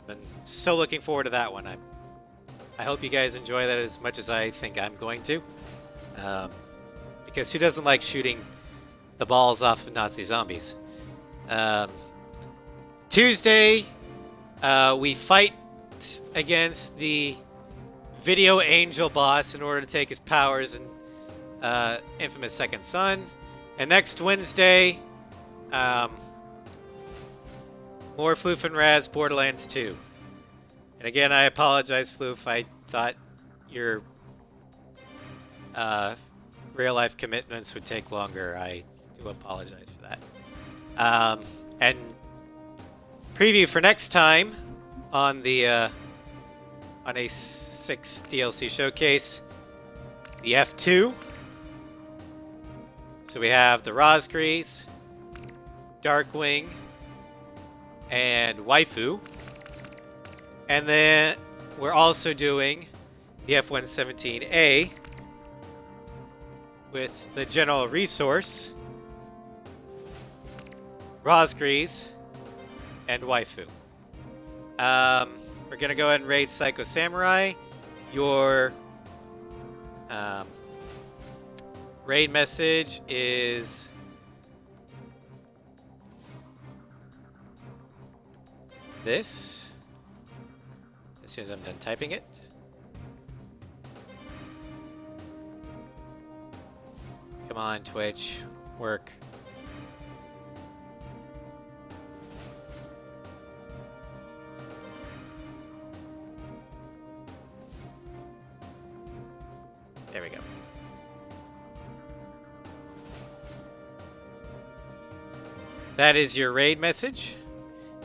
I've been so looking forward to that one. I hope you guys enjoy that as much as I think I'm going to. Because who doesn't like shooting the balls off of Nazi zombies? Tuesday, we fight against the Video Angel boss in order to take his powers in Infamous Second Son. And next Wednesday, more Floof and Raz Borderlands 2. And again, I apologize, Floof. I thought your real-life commitments would take longer. I do apologize for that. And preview for next time on the on A6 DLC showcase, the F2. So we have the Rosgrees, Darkwing, and Waifu. And then we're also doing the F-117A with the General Resource, Rosgrees, and Waifu. We're going to go ahead and raid Psycho Samurai. Your raid message is this. As soon as I'm done typing it. Come on, Twitch. Work. There we go. That is your raid message.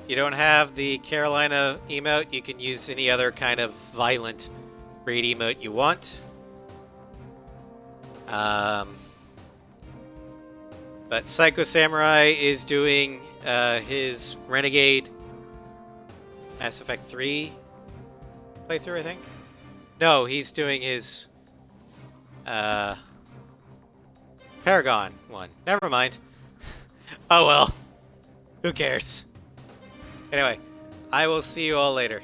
If you don't have the Carolina emote, you can use any other kind of violent raid emote you want. But Psycho Samurai is doing his Renegade Mass Effect 3 playthrough, I think. No, he's doing his Paragon one. Never mind. Oh well. Who cares? Anyway, I will see you all later.